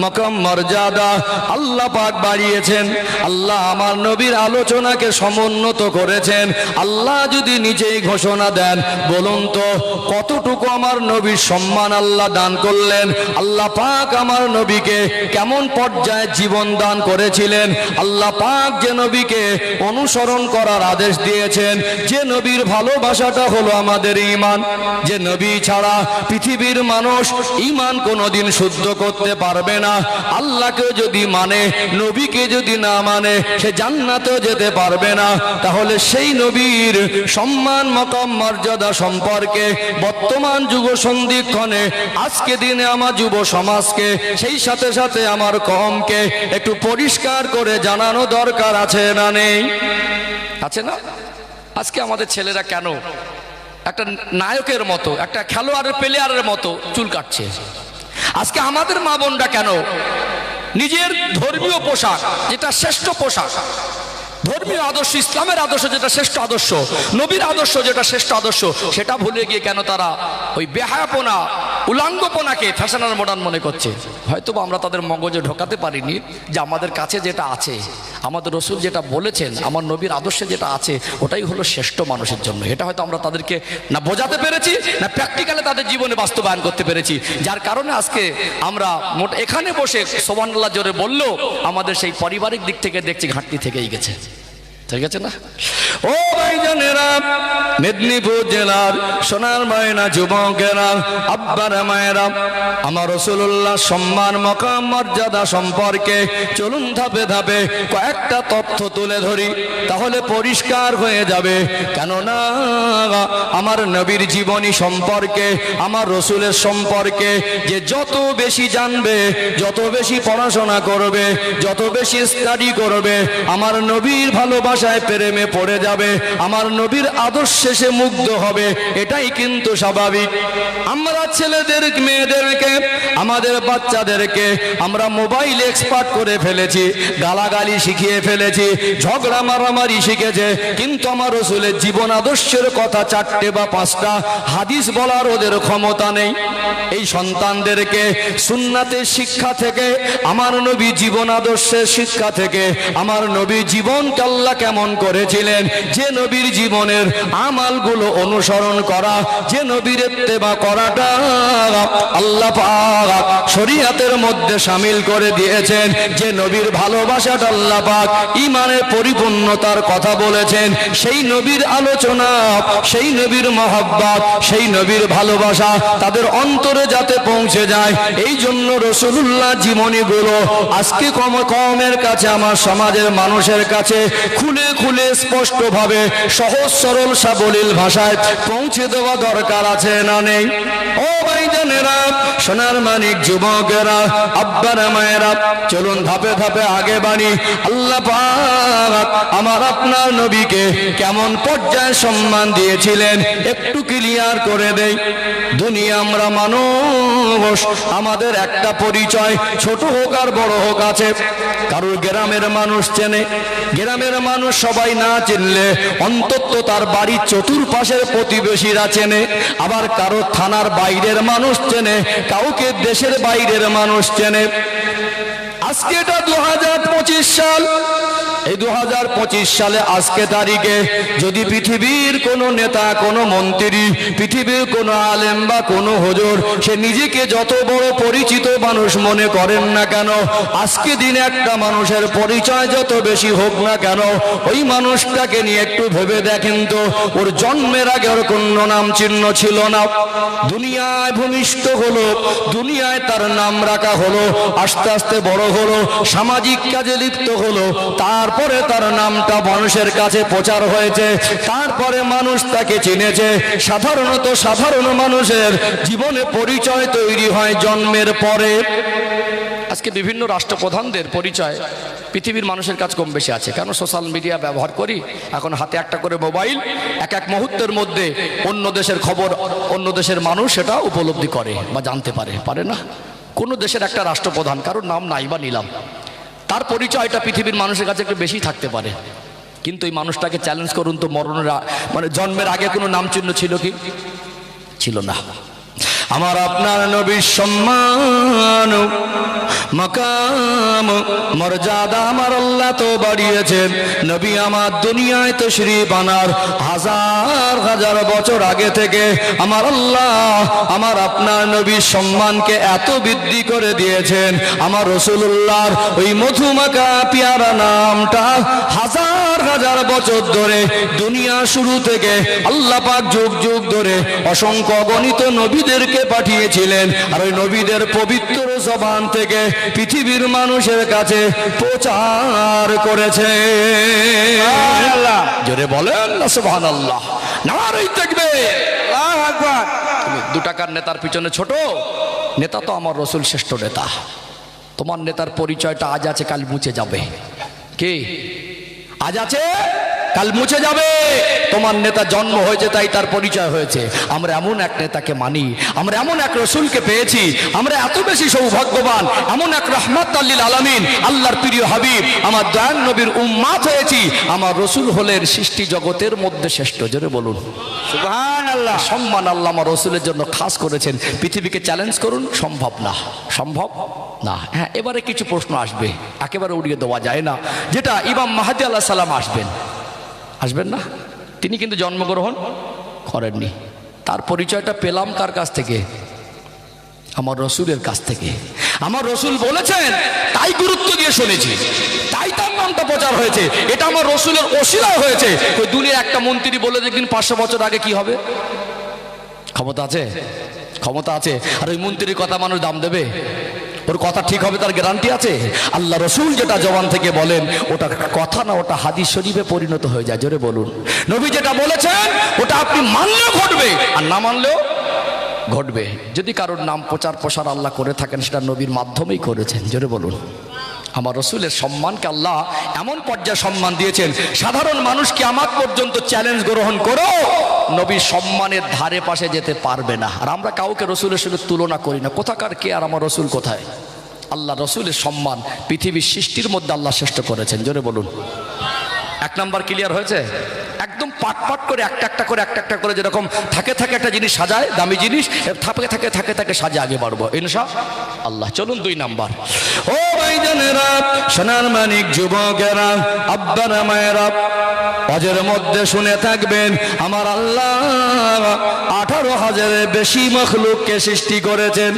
মাকাম মর্যাদা আল্লাহ পাক বাড়িয়েছেন, আল্লাহ আমার নবীর আলোচনাকে সমুন্নত করেছেন। আল্লাহ যদি নিজেই ঘোষণা দেন, বলুন তো কতটুকু আমার নবীর সম্মান আল্লাহ দান করলেন? আল্লাহ পাক আমার নবীকে কেমন পর্যায়ে জীবন দান করেছিলেন? আল্লাহ পাক যে নবীকে অনুসরণ করার আদেশ দিয়েছেন, যে নবীর ভালোবাসাটা হলো আমাদের ঈমান, যে নবী ছাড়া পৃথিবীর মানুষ ঈমান কোনোদিন শুদ্ধ করতে পারবে না। আল্লাহকে যদি মানে, নবীকে যদি না মানে, সে জান্নাতেও যেতে পারবে না। তাহলে সেই নবীর সম্মান মাকাম মর্যাদা সম্পর্কে বর্তমান যুগ সন্ধিক্ষণে আজকে দিনে আমার যুব সমাজকে, সেই সাথে সাথে আমার কওমকে একটু পরিষ্কার করে জানানো দরকার আছে না নেই? আছে না? আজকে আমাদের ছেলেরা কেন একটা নায়কের মতো, একটা খেলোয়াড়ের প্লেয়ারের মতো চুল কাটছে? আজকে আমাদের মা বোনরা কেন নিজের ধর্মীয় পোশাক, যেটা শ্রেষ্ঠ পোশাক, ধর্মীয় আদর্শ, ইসলামের আদর্শ যেটা শ্রেষ্ঠ আদর্শ, নবীর আদর্শ যেটা শ্রেষ্ঠ আদর্শ, সেটা ভুলে গিয়ে কেন তারা ওই বেহায়াপনা, উলাঙ্গপনাকে ফ্যাশন আর মডার্ন মনে করছে? হয়তো আমরা তাদের মগজে ঢোকাতে পারিনি যে আমাদের কাছে যেটা আছে, আমাদের রসুল যেটা বলেছেন, আমার নবীর আদর্শে যেটা আছে, ওটাই হলো শ্রেষ্ঠ মানুষের জন্য। এটা হয়তো আমরা তাদেরকে না বোঝাতে পেরেছি, না প্র্যাকটিক্যালে তাদের জীবনে বাস্তবায়ন করতে পেরেছি, যার কারণে আজকে আমরা এখানে বসে সুবহানাল্লাহ জোরে বললেও আমাদের সেই পারিবারিক দিক থেকে দেখছি ঘাটতি থেকেই গেছে। ঠিক আছে না? ও ভাইজানেরা, মেদিনীপুর জেলার সোনার ময়না যুবকেরা, আব্বারা মায়েরা, আমার রাসূলুল্লাহ সম্মান মাকাম মর্যাদা সম্পর্কে চলুন ধাপে ধাপে কয়েকটা তথ্য তুলে ধরি, তাহলে পরিষ্কার হয়ে যাবে। কেননা আমার নবীর জীবনী সম্পর্কে, আমার রসুলের সম্পর্কে যে যত বেশি জানবে, যত বেশি পড়াশোনা করবে, যত বেশি স্টাডি করবে, আমার নবীর ভালোবাসায় প্রেমে পড়ে যাবে, আমার নবীর আদর্শে সে মুগ্ধ হবে। এটাই কিন্তু স্বাভাবিক। আমরা ছেলেদের, মেয়েদেরকে, আমাদের বাচ্চাদেরকে আমরা মোবাইল এক্সপার্ট করে ফেলেছি, গালাগালি শিখিয়ে ফেলেছি, ঝগড়া মারামারি শিখেছে, কিন্তু আমার রসুলের জীবন আদর্শের কথা 4টে বা 5টা হাদিস বলার ওদের ক্ষমতা নেই। এই সন্তানদেরকে সুন্নাতের শিক্ষা থেকে, আমার নবী জীবন আদর্শের শিক্ষা থেকে, আমার নবী জীবনকে আল্লাহ কেমন করেছিলেন, যে নবীর জীবনের আমালগুলো অনুসরণ করা, যে নবীর ইত্তেবা করাটা আল্লাহ পাক শরীয়তের মধ্যে শামিল করে দিয়েছেন, যে নবীর ভালোবাসাটা আল্লাহ পাক ঈমানের পরিপূর্ণতার কথা বলেছেন, সেই নবীর আলোচনা, সেই নবীর মহব্বত, সেই নবীর ভালোবাসা তাদের অন্তরে যাতে পৌঁছে যায়, এই জন্য রাসূলুল্লাহ জীবনীগুলো আজকে কমের কাছে, আমার সমাজের মানুষের কাছে খুলে খুলে স্পষ্টভাবে সহজ সরল সাবলীল ভাষায় পৌঁছে দেওয়া দরকার আছে না নেই? ও ভাইজানেরা, সোনার মানিক যুবকেরা, আব্বারা মায়েরা, চলুন ধাপে ধাপে আগে বাড়ি। আল্লাহ পাক আমার আপনার নবীকে কেমন পর্যায়ে সম্মান দিয়েছিলেন একটু ক্লিয়ার করে দেই। দুনিয়া আমরা মানুষ, আমাদের একটা পরিচয়, ছোট হোক আর বড় হোক আছে। কারোর গ্রামের মানুষ চেনে, গ্রামের মানুষ সবাই না চিনলে অন্তত তার বাড়ির চতুর্পাশের প্রতিবেশীরা চেনে। আবার কারো থানার বাইরের মানুষ চেনে, কাউকে দেশের বাইরের মানুষ চেনে। আজকে এটা 2025 সাল। এই 2025 সালে আজকে তারিখে যদি পৃথিবীর কোনো নেতা, কোনো মন্ত্রী, পৃথিবীর কোনো আলেম বা কোনো হুজুর সে নিজেকে যত বড় পরিচিত মানুষ মনে করেন না কেন, আজকে দিনে একটা মানুষের পরিচয় যত বেশি হোক না কেন, ওই মানুষটাকে নিয়ে একটু ভেবে দেখেন তো, ওর জন্মের আগে ওর কোনো নাম চিহ্ন ছিল না। দুনিয়ায় ভূমিষ্ঠ হলো, দুনিয়ায় তার নাম রাখা হলো, আস্তে আস্তে বড় হলো, সামাজিক কাজে লিপ্ত হলো, তারপরে তার নামটা মানুষের কাছে প্রচার হয়েছে, তারপরে মানুষ তাকে চিনেছে। সাধারণত সাধারণ মানুষের জীবনে পরিচয় তৈরি হয় জন্মের পরে। আজকে বিভিন্ন রাষ্ট্রপ্রধানদের পরিচয় পৃথিবীর মানুষের কাছে কম বেশি আছে, কেন সোশ্যাল মিডিয়া ব্যবহার করি, এখন হাতে একটা করে মোবাইল, এক এক মুহূর্তের মধ্যে অন্য দেশের খবর অন্য দেশের মানুষ সেটা উপলব্ধি করে বা জানতে পারে। পারে না? কোনো দেশের একটা রাষ্ট্রপ্রধান, কারোর নাম নাই বা নিলাম, তার পরিচয়টা পৃথিবীর মানুষের কাছে একটু বেশি থাকতে পারে, কিন্তু এই মানুষটাকে চ্যালেঞ্জ করুন তো, মরণের মানে জন্মের আগে কোনো নাম চিহ্ন ছিল কি? ছিল না। আমার আপনার নবীর সম্মান, মাকাম, মর্যাদা আমার আল্লাহ তো বাড়িয়েছেন। নবী আমার দুনিয়ায় তাশরীফ আনার হাজার হাজার বছর আগে থেকে আমার আল্লাহ আমার আপনার নবীর সম্মানকে এত বৃদ্ধি করে দিয়েছেন। আমার রাসূলুল্লাহর ওই মধুমাখা পেয়ারা নামটা হাজার হাজার বছর ধরে দুনিয়া শুরু থেকে আল্লাহ পাক যুগ যুগ ধরে অসংখ্য গণিত নবীদেরকে পাঠিয়েছিলেন। আর ওই নবীদের পবিত্র জবান থেকে পৃথিবীর মানুষের কাছে প্রচার করেছে। জোরে বলেন না সুবহানাল্লাহ, নারে তাকবীর, আল্লাহু আকবার। তুমি 2 টাকার নেতার পিছনে ছোট, নেতা তো আমার রাসূল শ্রেষ্ঠ নেতা। তোমার নেতার পরিচয়টা আজ আছে কাল মুছে যাবে। কি আজ আছে কাল মুছে যাবে। তোমার নেতা জন্ম হয়েছে তাই তার পরিচয় হয়েছে। আমরা এমন এক নেতাকে মানি, আমরা এমন এক রাসূলকে পেয়েছি, আমরা এত বেশি সৌভাগ্যবান, এমন এক রাহমাতুল লিল আলামিন আল্লাহর প্রিয় হাবিব আমার দয়াল নবীর উম্মত হয়েছি। আমার রাসূল হলেন সৃষ্টি জগতের মধ্যে শ্রেষ্ঠ। জোরে বলুন সুবহানাল্লাহ। সম্মান আল্লাহ আমার রাসূলের জন্য খাস করেছেন। পৃথিবীকে চ্যালেঞ্জ করুন, সম্ভব না, সম্ভব না। হ্যাঁ, এবারে কিছু প্রশ্ন আসবে, একেবারে উড়িয়ে দেওয়া যায় না। যেটা ইমাম মাহদী আলাইহিস সালাম আসবেন না, তিনি কিন্তু জন্মগ্রহণ করেননি। তার পরিচয়টা পেলাম কার কাছ থেকে? আমার রাসূলের কাছ থেকে। আমার রাসূল বলেছেন তাই গুরুত্ব দিয়ে শুনেছি, তাই তার নামটা প্রচার হয়েছে। এটা আমার রাসূলের ওসিলায় হয়েছে। ওই দুনিয়া একটা মন্ত্রী বলে দেখবেন 500 বছর আগে কি হবে? ক্ষমতা আছে, ক্ষমতা আছে, আর ওই মন্ত্রীর কথা মানুষ দাম দেবে? ওর কথা ঠিক হবে তার গ্যারান্টি আছে? আল্লাহ রাসূল যেটা জবান থেকে বলেন ওটা কথা না, ওটা হাদিস শরীফে পরিণত হয়ে যায়। জোরে বলুন। নবী যেটা বলেছেন ওটা আপনি মানলেও ঘটবে আর না মানলেও ঘটবে। যদি কারোর নাম প্রচার প্রসার আল্লাহ করে থাকেন সেটা নবীর মাধ্যমেই করেছেন। জোরে বলুন। আমার রাসূলের সম্মানকে আল্লাহ এমন পর্যায়ে সম্মান দিয়েছেন, সাধারণ মানুষ কিয়ামত পর্যন্ত চ্যালেঞ্জ গ্রহণ করো নবীর সম্মানের ধারে পাশে যেতে পারবে না। আর আমরা কাউকে রাসূলের সঙ্গে তুলনা করি না। কোথাকার কে আর আমার রাসূল কোথায়? আল্লাহ রাসূলের সম্মান পৃথিবীর সৃষ্টির মধ্যে আল্লাহ শ্রেষ্ঠ করেছেন। জোরে বলুন। 1 নাম্বার ক্লিয়ার হয়েছে? একদম পাট পাট করে একটা একটা করে যেরকম থাকে একটা জিনিস সাজায়, দামি জিনিস থাকে সাজে আগে বাড়বো ইনশাআল্লাহ। চলুন 2 নাম্বার। ও ভাইজানেরা, সোনার মানিক যুবকেরা, আব্বারা মায়েরা, হজের মধ্যে শুনে থাকবেন আমার আল্লাহ 18,000-এর বেশি মখলুককে সৃষ্টি করেছেন।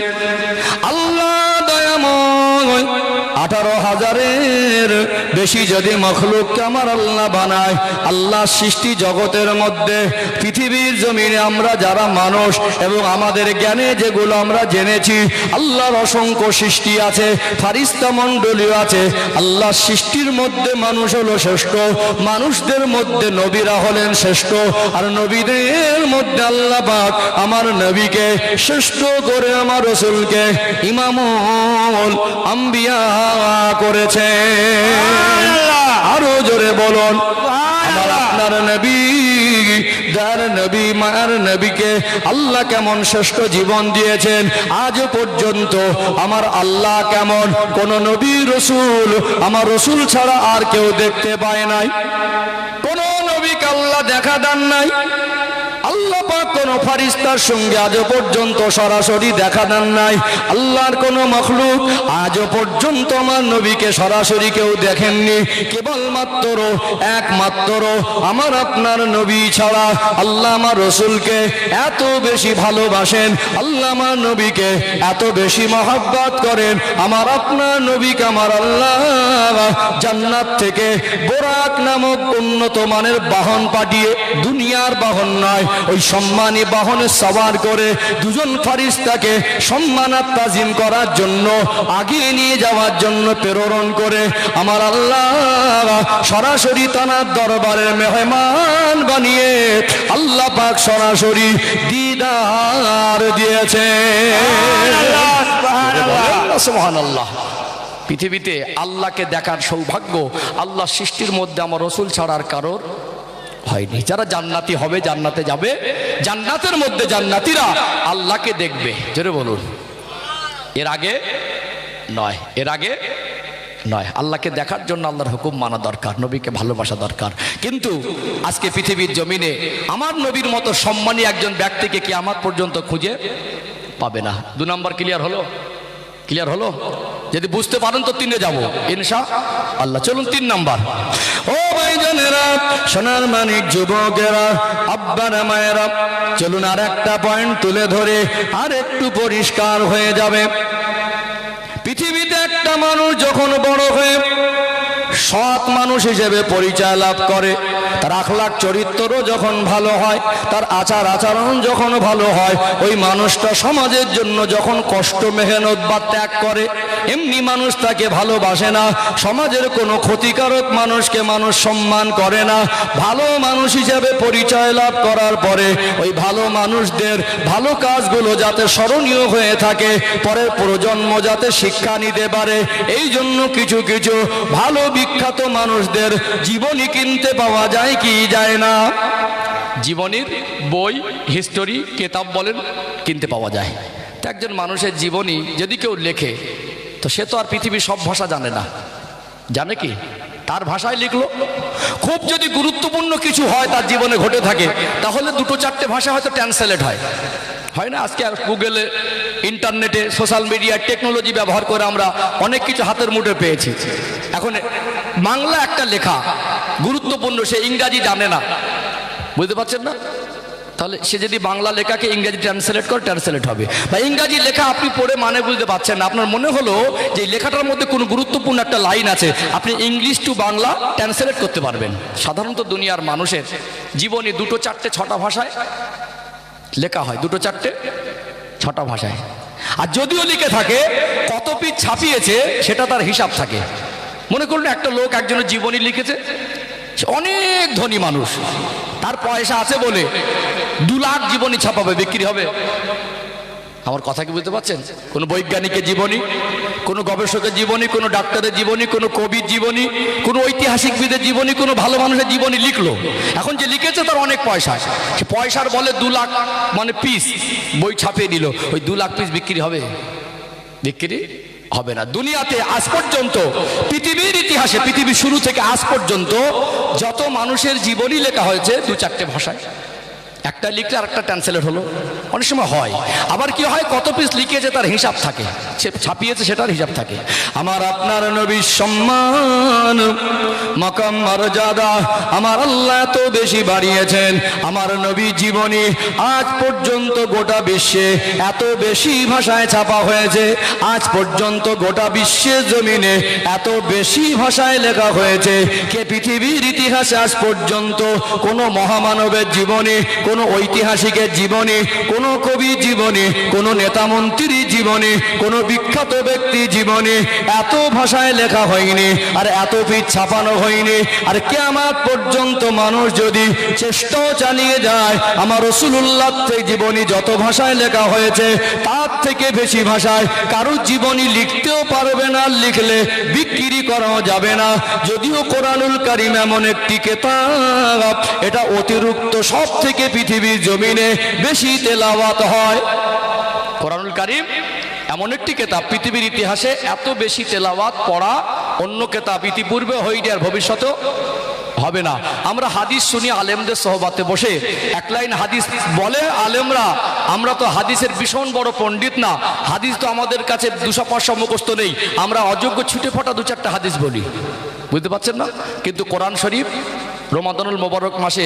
আল্লাহ দয়াময় 18,000-এর বেশি যদি মখলুককে আমার আল্লাহ বানায়, আল্লাহ সৃষ্টি জগতের মধ্যে পৃথিবীর জমিনে আমরা যারা মানুষ এবং আমাদের জ্ঞানে যেগুলো আমরা জেনেছি, আল্লাহর অসংখ্য সৃষ্টি আছে, ফারিস্তা মণ্ডলীও আছে। আল্লাহ সৃষ্টির মধ্যে মানুষ হলো শ্রেষ্ঠ, মানুষদের মধ্যে নবীরা হলেন শ্রেষ্ঠ, আর নবীদের মধ্যে আল্লাহ পাক আমার নবীকে শ্রেষ্ঠ করে আমার রাসূলকে ইমামুল আম্বিয়া করেছে। আরো জোরে বলুন আমার আপনার নবী, যার নবী মায়ের নবীকে আল্লাহ কেমন শ্রেষ্ঠ জীবন দিয়েছেন। আজ পর্যন্ত আমার আল্লাহ কেমন কোন নবী রাসূল আমার রাসূল ছাড়া আর কেউ দেখতে পায় নাই। কোন নবীকে আল্লাহ দেখা দেন নাই। আল্লাহ পাক কোন ফারিস্তার সঙ্গে আজ পর্যন্ত সরাসরি দেখা দেন নাই। আল্লাহর কোন মখলুক আজ পর্যন্ত আমার নবীকে সরাসরি কেউ দেখেননি। কেবলমাত্র একমাত্র আমার আপনার নবী ছাড়া আল্লাহ আমার রাসূলকে এত বেশি ভালোবাসেন, আল্লাহ আমার নবীকে এত বেশি মহব্বত করেন। আমার আপনার নবীকে আমার আল্লাহ জান্নাত থেকে বোরাক নামক উন্নত মানের বাহন পাঠিয়ে, দুনিয়ার বাহন নয়, ওই সম্মানী বাহনে সওয়ার করে 2 ফারিস্তাকে সম্মান আর তাজিম করার জন্য আগিয়ে নিয়ে যাওয়ার জন্য প্রেরণ করে আমার আল্লাহ সরাসরি তার দরবারের মেহমান বানিয়ে আল্লাহ পাক সরাসরি দিদার দিয়েছে। সুবহানাল্লাহ। পৃথিবীতে আল্লাহকে দেখার সৌভাগ্য আল্লাহ সৃষ্টির মধ্যে আমার রাসূল ছাড়ার কারোর হয়নি। যারা জান্নাতি হবে, জান্নাতে যাবে, জান্নাতের মধ্যে জান্নাতীরা আল্লাহকে দেখবে। জোরে বলুন। এর আগে নয়, এর আগে নয়। আল্লাহকে দেখার জন্য আল্লাহর হুকুম মানা দরকার, নবীকে ভালোবাসা দরকার। কিন্তু আজকে পৃথিবীর জমিনে আমার নবীর মতো সম্মানী একজন ব্যক্তিকে কিয়ামত পর্যন্ত খুঁজে পাবে না। 2 নাম্বার ক্লিয়ার হলো? ক্লিয়ার হলো? যদি বুঝতে পারেন তো 3-এ যাব ইনশাআল্লাহ। চলুন 3 নাম্বার। ও ভাইজানেরা, সোনার মানিক যুবকেরা, আব্বারা মায়েরা, চলুন আর একটা পয়েন্ট তুলে ধরে আর একটু পরিষ্কার হয়ে যাবে। পৃথিবীতে একটা মানুষ যখন বড় হয়ে সৎ মানুষ হিসেবে পরিচয় লাভ করে, তার আখলাক চরিত্রও যখন ভালো হয়, তার আচার আচরণ যখন ভালো হয়, ওই মানুষটা সমাজের জন্য যখন কষ্ট মেহনত বা ত্যাগ করে, এমনি মানুষ তাকে ভালোবাসে না। সমাজের কোনো ক্ষতিকারক মানুষকে মানুষ সম্মান করে না। ভালো মানুষ হিসেবে পরিচয় লাভ করার পরে ওই ভালো মানুষদের ভালো কাজগুলো যাতে স্মরণীয় হয়ে থাকে, পরের প্রজন্ম যাতে শিক্ষা নিতে পারে, এই জন্য কিছু কিছু ভালো বিখ্যাত মানুষদের জীবনী কিনতে পাওয়া যায় কি যায় না? জীবনীর বই, হিস্টোরি, কেতাব বলেন, কিনতে পাওয়া যায়। তো একজন মানুষের জীবনী যদি কেউ লেখে, তো সে তো আর পৃথিবীর সব ভাষা জানে না, জানে কি? তার ভাষায় লিখলো। খুব যদি গুরুত্বপূর্ণ কিছু হয় তার জীবনে ঘটে থাকে, তাহলে 2-4টে ভাষা হয়তো ট্রান্সলেট হয় না? আজকে গুগলে, ইন্টারনেটে, সোশ্যাল মিডিয়া, টেকনোলজি ব্যবহার করে আমরা অনেক কিছু হাতের মুঠে পেয়েছি। এখন বাংলা একটা লেখা গুরুত্বপূর্ণ, সে ইংরাজি জানে না, বুঝতে পারছেন না? তাহলে সে যদি বাংলা লেখাকে ইংরাজি ট্রান্সলেট করে, ট্রান্সলেট হবে। বা ইংরাজি লেখা আপনি পড়ে মানে বুঝতে পারছেন না, আপনার মনে হলো যে লেখাটার মধ্যে কোনো গুরুত্বপূর্ণ একটা লাইন আছে, আপনি ইংলিশ টু বাংলা ট্রান্সলেট করতে পারবেন। সাধারণত দুনিয়ার মানুষের জীবনে 2-4-6টা ভাষায় লেখা হয়, 2-4-6টা ভাষায়। আর যদিও লিখে থাকে, কত পিস ছাপিয়েছে সেটা তার হিসাব থাকে। মনে করুন একটা লোক একজনের জীবনী লিখেছে, সে অনেক ধনী মানুষ, তার পয়সা আছে বলে 2 লাখ জীবনী ছাপাবে, বিক্রি হবে। আমার কথা কি বুঝতে পারছেন? কোনো বৈজ্ঞানিকের জীবনী, কোনো গবেষকের জীবনী, কোনো ডাক্তারের জীবনী, কোনো কবির জীবনী, কোনো ঐতিহাসিকবিদের জীবনী, কোনো ভালো মানুষের জীবনী লিখলো। এখন যে লিখেছে তার অনেক পয়সা, সে পয়সার বলে 2 লাখ মানে পিস বই ছাপিয়ে দিল, ওই 2 লাখ পিস বিক্রি হবে? বিক্রি হবে না। দুনিয়াতে আজ পর্যন্ত, পৃথিবীর ইতিহাসে, পৃথিবীর শুরু থেকে আজ পর্যন্ত যত মানুষের জীবনী লেখা হয়েছে 2-4টে ভাষায়, একটা লিখলে আর একটা ট্রান্সলেট হলো। অনেক সময় হয় আবার কি হয়, কত পিস লিখেছে তার হিসাব থাকে, সে ছাপিয়েছে সেটার হিসাব থাকে। আমার আপনার নবীর সম্মান, মাকাম মর্যাদা আমার আল্লাহ এত বেশি বাড়িয়েছেন। আমার নবী জীবনী আজ পর্যন্ত গোটা বিশ্বে এত বেশি ভাষায় ছাপা হয়েছে, আজ পর্যন্ত গোটা বিশ্বের জমিনে এত বেশি ভাষায় লেখা হয়েছে। কে পৃথিবীর ইতিহাসে আজ পর্যন্ত কোনো মহামানবের জীবনী, কোনো ঐতিহাসিকের জীবনী, কোনো কবির জীবনী, কোনো নেতা মন্ত্রীর জীবনী, কোনো বিখ্যাত ব্যক্তি জীবনী এত ভাষায় লেখা হয়নি, আর এত পিস ছাপানো হয়নি। আর কিয়ামত পর্যন্ত মানুষ যদি চেষ্টাও চালিয়ে যায়, আমার রাসূলুল্লাহ জীবনী যত ভাষায় লেখা হয়েছে তার থেকে বেশি ভাষায় কারোর জীবনী লিখতেও পারবে না, লিখলে বিক্রি করাও যাবে না। যদিও কোরআনুল কারীম এমন একটি কিতাব, এটা অতিরিক্ত সব থেকে পৃথিবীর জমিনে বেশি তেলাওয়াত হয়। কোরআনুল কারীম এমন একটি কিতাব, পৃথিবীর ইতিহাসে এত বেশি তেলাওয়াত পড়া অন্য কিতাব ইতিপূর্বে হয়নি, আর ভবিষ্যতেও হবে না। আমরা হাদিস শুনি আলেমদের সহবাতে বসে, এক লাইন হাদিস বলে আলেমরা, আমরা তো হাদিসের ভীষণ বড় পণ্ডিত না, হাদিস তো আমাদের কাছে 200-500 মুখস্থ নেই, আমরা অযোগ্য ছুটে ফোটা 2-4টা হাদিস বলি, বুঝতে পারছেন না? কিন্তু কোরআন শরীফ রমাদানুল মোবারক মাসে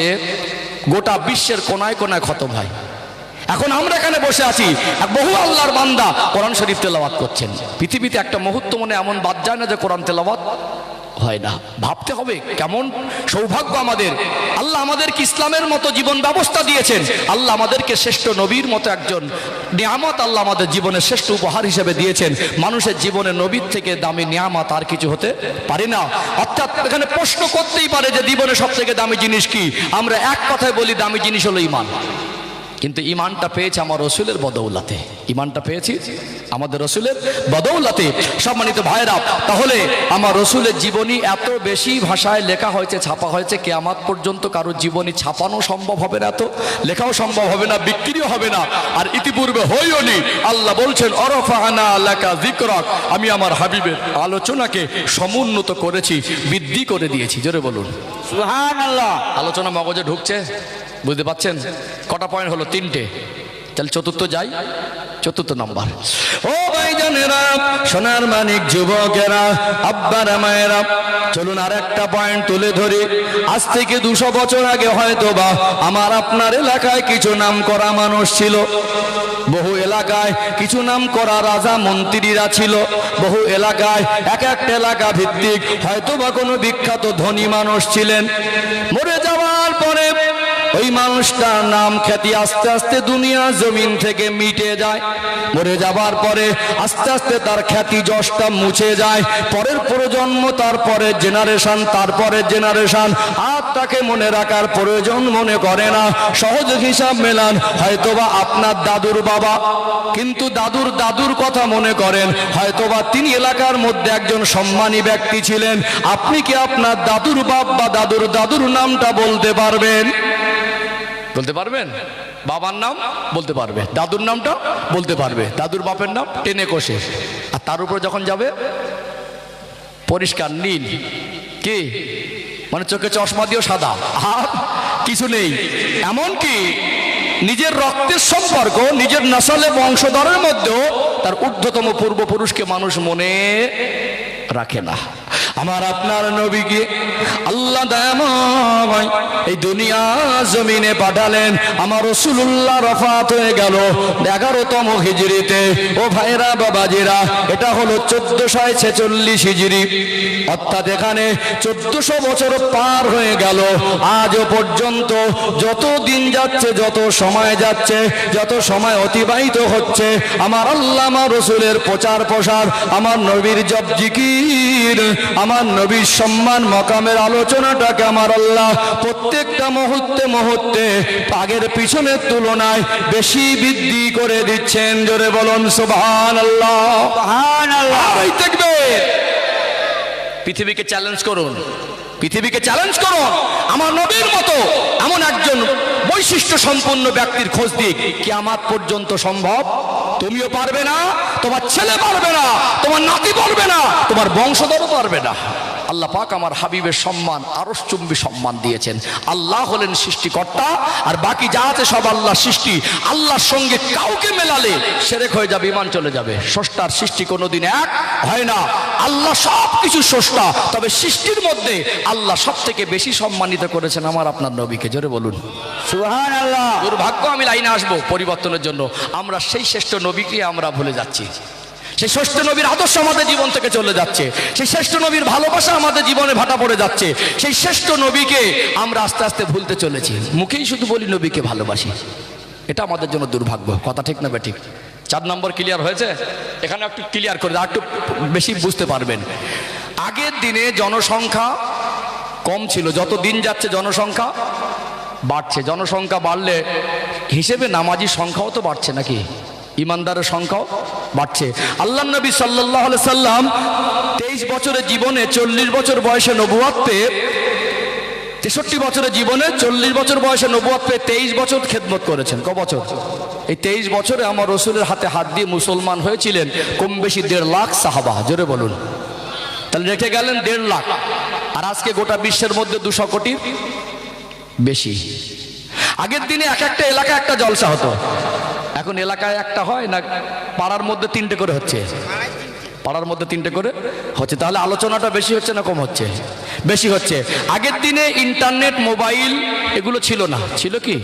গোটা বিশ্বের কোনায় কোনায় খতম হয়। এখন আমরা এখানে বসে আছি, বহু আল্লাহর বান্দা কোরআন শরীফ তেলাওয়াত করছেন। পৃথিবীতে একটা মুহূর্ত মনে এমন বাদ যায় না যে কোরআন তেলাওয়াত হয় না। ভাবতে হবে কেমন সৌভাগ্য আমাদের, আল্লাহ আমাদেরকে ইসলামের মতো জীবন ব্যবস্থা দিয়েছেন, আল্লাহ আমাদেরকে শ্রেষ্ঠ নবীর মতো একজন নিয়ামত আল্লাহ আমাদের জীবনের শ্রেষ্ঠ উপহার হিসেবে দিয়েছেন। মানুষের জীবনে নবীর থেকে দামি নিয়ামত আর কিছু হতে পারে না। অর্থাৎ এখানে প্রশ্ন করতেই পারে যে জীবনে সব থেকে দামি জিনিস কি? আমরা এক কথায় বলি দামি জিনিস হলো ঈমান। কিন্তু ঈমানটা পেয়েছি আমার রাসূলের বদৌলতে, ঈমানটা পেয়েছি আমাদের রাসূলের বদৌলতে। সম্মানিত ভাইরা, তাহলে আমার রাসূলের জীবনী এত বেশি ভাষায় লেখা হয়েছে, ছাপা হয়েছে, কিয়ামত পর্যন্ত কারো জীবনী ছাপানো সম্ভব হবে না, তো লেখাও সম্ভব হবে না, বিক্রিও হবে না, আর ইতিপূর্বে হইওনি। আল্লাহ বলছেন অরফা'না লাকা যিকরাক, আমি আমার হাবিবের আলোচনাকে সমুন্নত করেছি, বৃদ্ধি করে দিয়েছি। জোরে বলুন সুবহানাল্লাহ। আলোচনা মগজে ঢুকছে, বুঝতে পাচ্ছেন? কটা পয়েন্ট হলো? 3টে। তাহলে চতুর্থ যাই, চতুর্থ নাম্বার। ও ভাইজানেরা, সোনার মানিক যুবকেরা, আব্বারা মায়েরা, চলুন আর একটা পয়েন্ট তুলে ধরি। আজ থেকে 200 বছর আগে হয়তোবা আমার আপনার এলাকায় কিছু নাম করা মানুষ ছিল, বহু এলাকায় কিছু নাম করা রাজা মন্ত্রীরা ছিল, বহু এলাকায় এক একটা এলাকা ভিত্তিক হয়তোবা কোনো বিখ্যাত ধনী মানুষ ছিলেন। মরে যাওয়ার পরে ওই মানুষটার নাম খ্যাতি আস্তে আস্তে দুনিয়া জমিন থেকে মিটে যায়। মরে যাবার পরে আস্তে আস্তে তার খ্যাতি যশটা মুছে যায়। পরের প্রজন্ম, তারপরের জেনারেশন, তারপরের জেনারেশন আর তাকে মনে রাখার প্রয়োজন মনে করে না। সহজ হিসাব মেলান, হয়তোবা আপনার দাদুর বাবা, কিন্তু দাদুর দাদুর কথা মনে করেন, হয়তোবা তিনি এলাকার মধ্যে একজন সম্মানী ব্যক্তি ছিলেন। আপনি কি আপনার দাদুর বাপ বা দাদুর দাদুর নামটা বলতে পারবেন? বলতে পারবেন? বাবার নাম বলতে পারবে, দাদুর নামটা বলতে পারবে, দাদুর বাপের নাম টেনে কষে। আর তার উপর যখন যাবে পরিষ্কার নীল, কি মানে চোখে চশমা দিয়েও সাদা, আর কিছু নেই। এমনকি নিজের রক্তের সম্পর্ক, নিজের নসলে বংশধরের মধ্যেও তার ঊর্ধ্বতম পূর্বপুরুষকে মানুষ মনে রাখে না। আমার আপনার নবীকে আল্লাহ দয়াময় এই দুনিয়া জমিনে পাঠালেন। আমার রাসূলুল্লাহ রফাত হয়ে গেল 11তম হিজরিতে। ও ভাইরা বাবাজিরা, এটা হলো 1446 হিজরি, অর্থাৎ এখানে 1400 বছর পার হয়ে গেল। আজও পর্যন্ত যত দিন যাচ্ছে, যত সময় যাচ্ছে, যত সময় অতিবাহিত হচ্ছে, আমার আল্লাহ আমার রাসূলের প্রচার প্রসার, আমার নবীর জপ জিকির, আমার নবীর সম্মান মাকামের আলোচনাটাকে আমার আল্লাহ প্রত্যেকটা মুহূর্তে মুহূর্তে আগের পিছনের তুলনায় বেশি বৃদ্ধি করে দিচ্ছেন। জোরে বলুন সুবহানাল্লাহ, সুবহানাল্লাহ। তাকবীর। পৃথিবীকে চ্যালেঞ্জ করুন, পৃথিবীকে চ্যালেঞ্জ করুন, আমার নবীর মতো এমন একজন বৈশিষ্ট্য সম্পন্ন ব্যক্তির খোঁজ দিক। কিয়ামত পর্যন্ত সম্ভব? তুমিও পারবে না, তোমার ছেলে পারবে না, তোমার নাতি পারবে না, তোমার বংশধরও পারবে না। আল্লাহ পাক আমার হাবিবের সম্মান আরশচুম্বী সম্মান দিয়েছেন। আল্লাহ হলেন সৃষ্টিকর্তা, আর বাকি যা আছে সব আল্লাহর সৃষ্টি। আল্লাহর সঙ্গে কাউকে মেলালে শিরক হয়ে যাবে, ঈমান চলে যাবে। স্রষ্টার সৃষ্টি কোনোদিন এক হয় না। আল্লাহ সব কিছু স্রষ্টা, তবে সৃষ্টির মধ্যে আল্লাহ সব থেকে বেশি সম্মানিত করেছেন আমার আপনার নবীকে। জোরে বলুন সুবহানাল্লাহ। দুর্ভাগ্য, আমি লাইনে আসবো পরিবর্তনের জন্য, আমরা সেই শ্রেষ্ঠ নবীকে আমরা ভুলে যাচ্ছি। সেই শ্রেষ্ঠ নবীর আদর্শ আমাদের জীবন থেকে চলে যাচ্ছে, সেই শ্রেষ্ঠ নবীর ভালোবাসা আমাদের জীবনে ভাটা পড়ে যাচ্ছে। সেই শ্রেষ্ঠ নবীকে আমরা আস্তে আস্তে ভুলতে চলেছি। মুখেই শুধু বলি নবীকে ভালোবাসি, এটা আমাদের জন্য দুর্ভাগ্য। কথা ঠিক না বেঠিক? 4 নম্বর ক্লিয়ার হয়েছে? এখানে একটু ক্লিয়ার করে আর একটু বেশি বুঝতে পারবেন। আগের দিনে জনসংখ্যা কম ছিল, যত দিন যাচ্ছে জনসংখ্যা বাড়ছে। জনসংখ্যা বাড়লে হিসেবে নামাজির সংখ্যাও তো বাড়ছে নাকি? ইমানদারের সংখ্যাও বাড়ছে। আল্লাহ নবী সাল্লাল্লাহু আলাইহি সাল্লাম 23 বছরের জীবনে 40 বছর বয়সে নবুয়ত পেয়ে, 63 বছরের জীবনে 40 বছর বয়সে নবুয়ত পেয়ে 23 বছর খেদমত করেছেন। ক বছর? এই 23 বছরে আমার রাসূলের হাতে হাত দিয়ে মুসলমান হয়েছিলেন কম বেশি 1.5 লাখ সাহাবা। জোরে বলুন। তাহলে রেখে গেলেন 1.5 লাখ, আর আজকে গোটা বিশ্বের মধ্যে 200 কোটির বেশি। আগের দিনে এক একটা এলাকায় একটা জলসা হতো, এখন এলাকায় একটা হয় না, পাড়ার মধ্যে 3টে করে হচ্ছে, পাড়ার মধ্যে 3টে করে হচ্ছে। তাহলে আলোচনাটা বেশি হচ্ছে না কম হচ্ছে? বেশি হচ্ছে। আগের দিনে ইন্টারনেট, মোবাইল এগুলো ছিল না। ছিল কি?